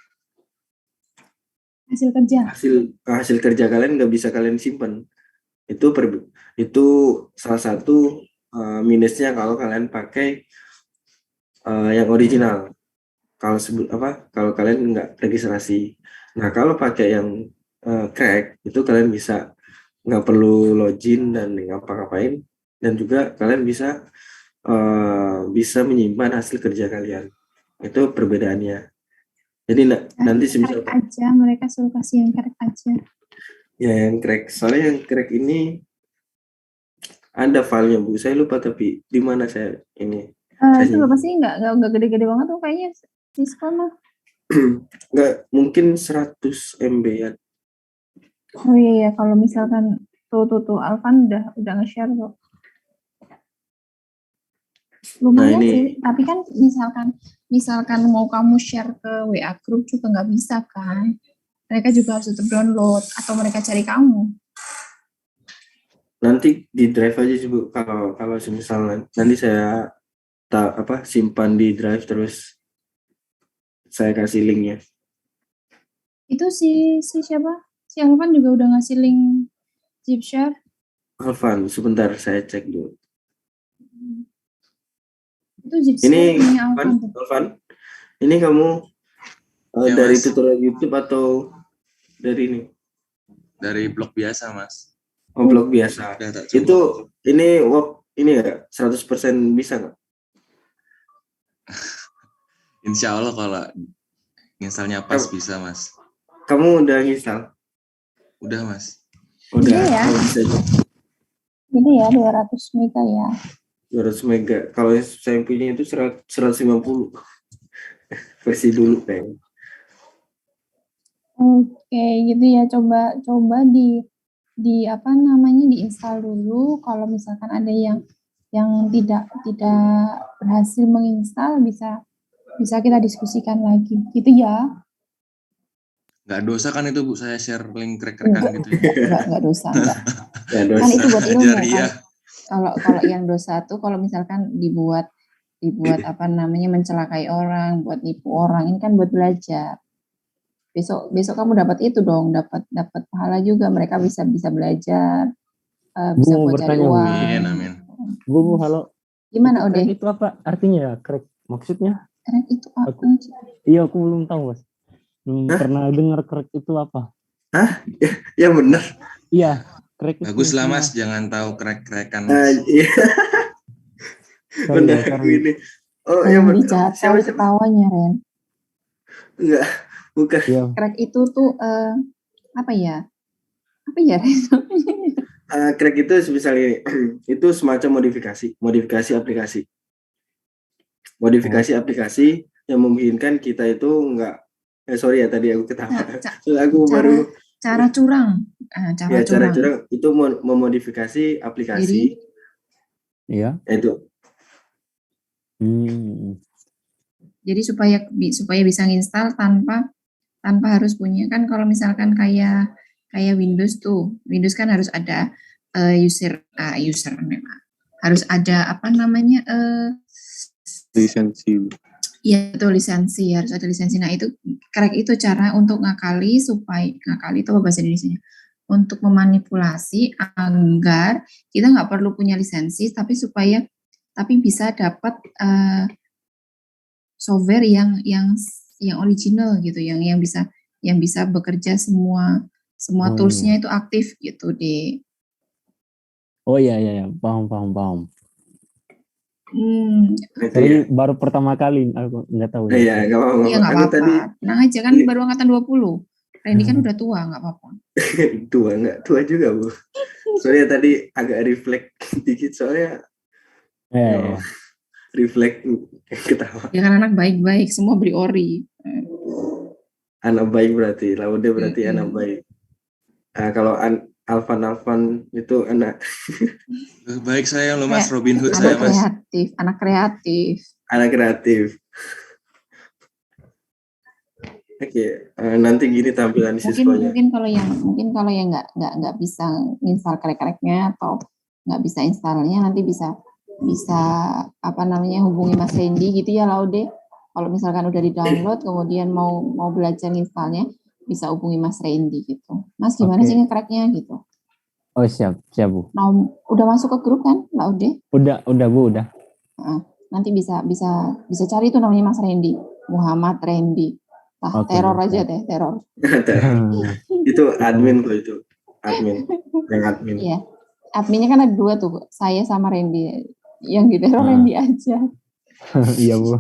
hasil kerja kalian nggak bisa kalian simpan. Itu salah satu minusnya kalau kalian pakai yang original. Kalau kalian nggak registrasi. Nah, kalau pakai yang crack itu kalian bisa nggak perlu login dan ngapa-ngapain, dan juga kalian bisa menyimpan hasil kerja kalian. Itu perbedaannya. Jadi nanti semisal aja mereka suruh kasih yang crack aja. Ya, yang crack. Soalnya yang crack ini ada filenya, Bu. Saya lupa tapi di mana saya ini. Itu berapa sih? Nggak gede-gede banget tuh kayaknya Cisco mah. Nggak, mungkin 100 MB ya. Oh iya, kalau misalkan tuh Alvan udah nge-share kok. Lumayan sih, tapi kan misalkan mau kamu share ke WA group juga nggak bisa kan. Mereka juga harus tetap download atau mereka cari kamu. Nanti di drive aja sih, Bu. Kalau misalnya nanti saya simpan di drive, terus saya kasih linknya. Itu si siapa? Si Alvan juga udah ngasih link zip share. Alvan, sebentar saya cek dulu. Itu zip share ini Alvan, ini kamu dari tutorial YouTube atau dari ini? Dari blog biasa, Mas. Oh, blog biasa. Itu ini ya 100% bisa nggak? Insya Allah kalau installnya pas bisa, Mas. Kamu udah install? Udah, Mas. Udah ya. Ini ya 200 mega ya. 200 mega. Kalau saya punya itu 150 versi dulu kayaknya. Oke, gitu ya. Coba di apa namanya diinstal dulu. Kalau misalkan ada yang tidak berhasil menginstal, bisa kita diskusikan lagi. Gitu ya. Nggak dosa kan itu, Bu, saya share link crack-crackan gitu ya? Nggak dosa, enggak. Kan itu buat ilmu kan. Kalau yang dosa tuh kalau misalkan dibuat apa namanya mencelakai orang, buat nipu orang, ini kan buat belajar. Besok kamu dapat itu dong, dapat pahala juga. Mereka bisa belajar, bisa buat cari uang. Amin. Bu, halo. Gimana Ode? Crack itu apa artinya ya? Crack maksudnya? Crack itu apa? Iya, aku belum tahu, Mas. Pernah dengar crack itu apa? Hah? Ya benar. Iya, crack. Bagus lah, Mas, jangan tahu crack-crackan. Iya. Sorry ya, Bentar sorry. ini. Oh, Yang yang dijatuh siapa siapa? ketawanya, Ren. Enggak, bukan. Iya, Crack itu tuh apa ya? Apa ya, Ren? Crack itu semisal ini, itu semacam modifikasi aplikasi. Modifikasi aplikasi yang memungkinkan kita itu enggak, sorry ya tadi aku ketawa. Soalnya aku baru Cara curang. ya cara curang itu memodifikasi aplikasi. iya. Itu. Jadi supaya bisa nginstal tanpa harus punya, kan kalau misalkan kayak Windows tuh, Windows kan harus ada user harus ada apa namanya lisensi. ya itu lisensi, harus ada lisensi. Nah itu Crack itu cara untuk ngakali itu apa bahasa Indonesianya, untuk memanipulasi agar kita nggak perlu punya lisensi, tapi bisa dapat software yang original gitu, yang bisa bekerja semua toolsnya itu aktif gitu deh. Oh iya, paham. Itu Tapi baru pertama kali, aku nggak tahu. Iya, nggak apa-apa. Iya nggak Aku apa-apa. tadi Tenang aja, kan baru angkatan 20. Randy kan udah tua, nggak apa-apa. nggak tua juga, Bu. Soalnya tadi agak refleks dikit, soalnya refleks ketawa. Ya kan anak baik-baik, semua beri ori. Anak baik berarti, Laude berarti anak baik. Kalau Alvan itu anak baik saya loh Mas, Robin Hood saya Mas. Anak kreatif. Anak kreatif. Oke, nanti gini tampilan siswanya. Mungkin kalau yang nggak bisa install Crack-nya atau nggak bisa installnya, nanti bisa apa namanya hubungi Mas Randy gitu ya, Laude. Kalau misalkan udah di-download kemudian mau belajar installnya, bisa hubungi Mas Randy gitu. Mas gimana sih nge-Crack-nya gitu? Oh siap Bu. Nah, udah masuk ke grup kan, Laude? Udah Bu, udah. Nanti bisa cari tuh namanya Mas Randy, Muhammad Randy. Teror aja deh, teror. Itu admin kok itu. Yang admin. Iya. Adminnya kan ada 2 tuh, saya sama Randy. Yang di teror Randy aja. Iya Bu.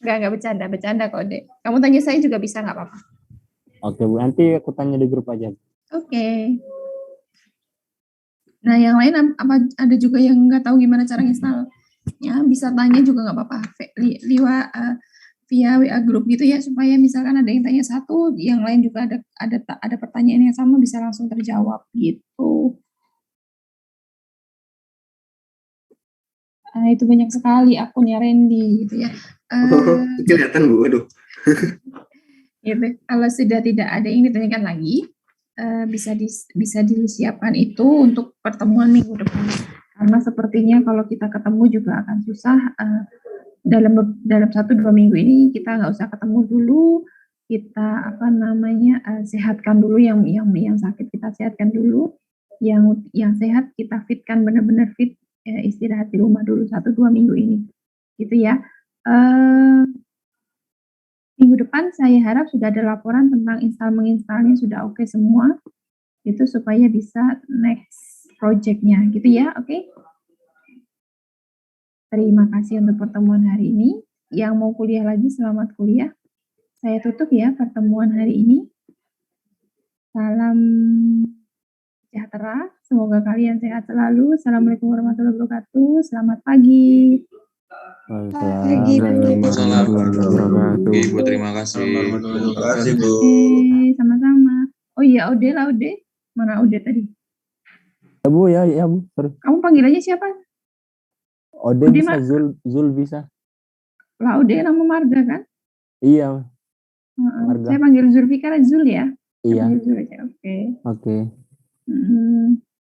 Enggak bercanda kok, Dek. Kamu tanya saya juga bisa, nggak apa-apa. Oke Bu, nanti aku tanya di grup aja. Oke. Nah, yang lain apa ada juga yang nggak tahu gimana cara install? Ya, bisa tanya juga nggak apa-apa. Via WA grup gitu ya, supaya misalkan ada yang tanya satu, yang lain juga ada pertanyaan yang sama bisa langsung terjawab gitu. Itu banyak sekali akunnya Randy gitu ya. Kelihatan Bu, aduh. Gitu. Kalau sudah tidak ada yang ditanyakan lagi, bisa disiapkan itu untuk pertemuan minggu depan. Karena sepertinya kalau kita ketemu juga akan susah. Dalam 1-2 minggu ini kita nggak usah ketemu dulu, kita sehatkan dulu yang sakit, kita sehatkan dulu, yang sehat kita fitkan, benar-benar fit, istirahat di rumah dulu 1-2 minggu ini gitu ya. Minggu depan saya harap sudah ada laporan tentang menginstalnya sudah oke semua, itu supaya bisa next project-nya gitu ya. Oke. Terima kasih untuk pertemuan hari ini. Yang mau kuliah lagi, selamat kuliah. Saya tutup ya pertemuan hari ini. Salam sejahtera. Semoga kalian sehat selalu. Assalamualaikum warahmatullahi wabarakatuh. Selamat pagi. Assalamualaikum. Ibu, terima kasih. Terima kasih Bu. Sama-sama. Oh iya, Ode. Mana Ode tadi? Ya Bu, ya Bu. Sorry. Kamu panggilannya siapa? Ode bisa, Zul bisa. Lah Ode nama marga kan? Iya. Marga. Saya panggil Zulfikar Zul ya? Iya. Zul aja. Oke. Oke.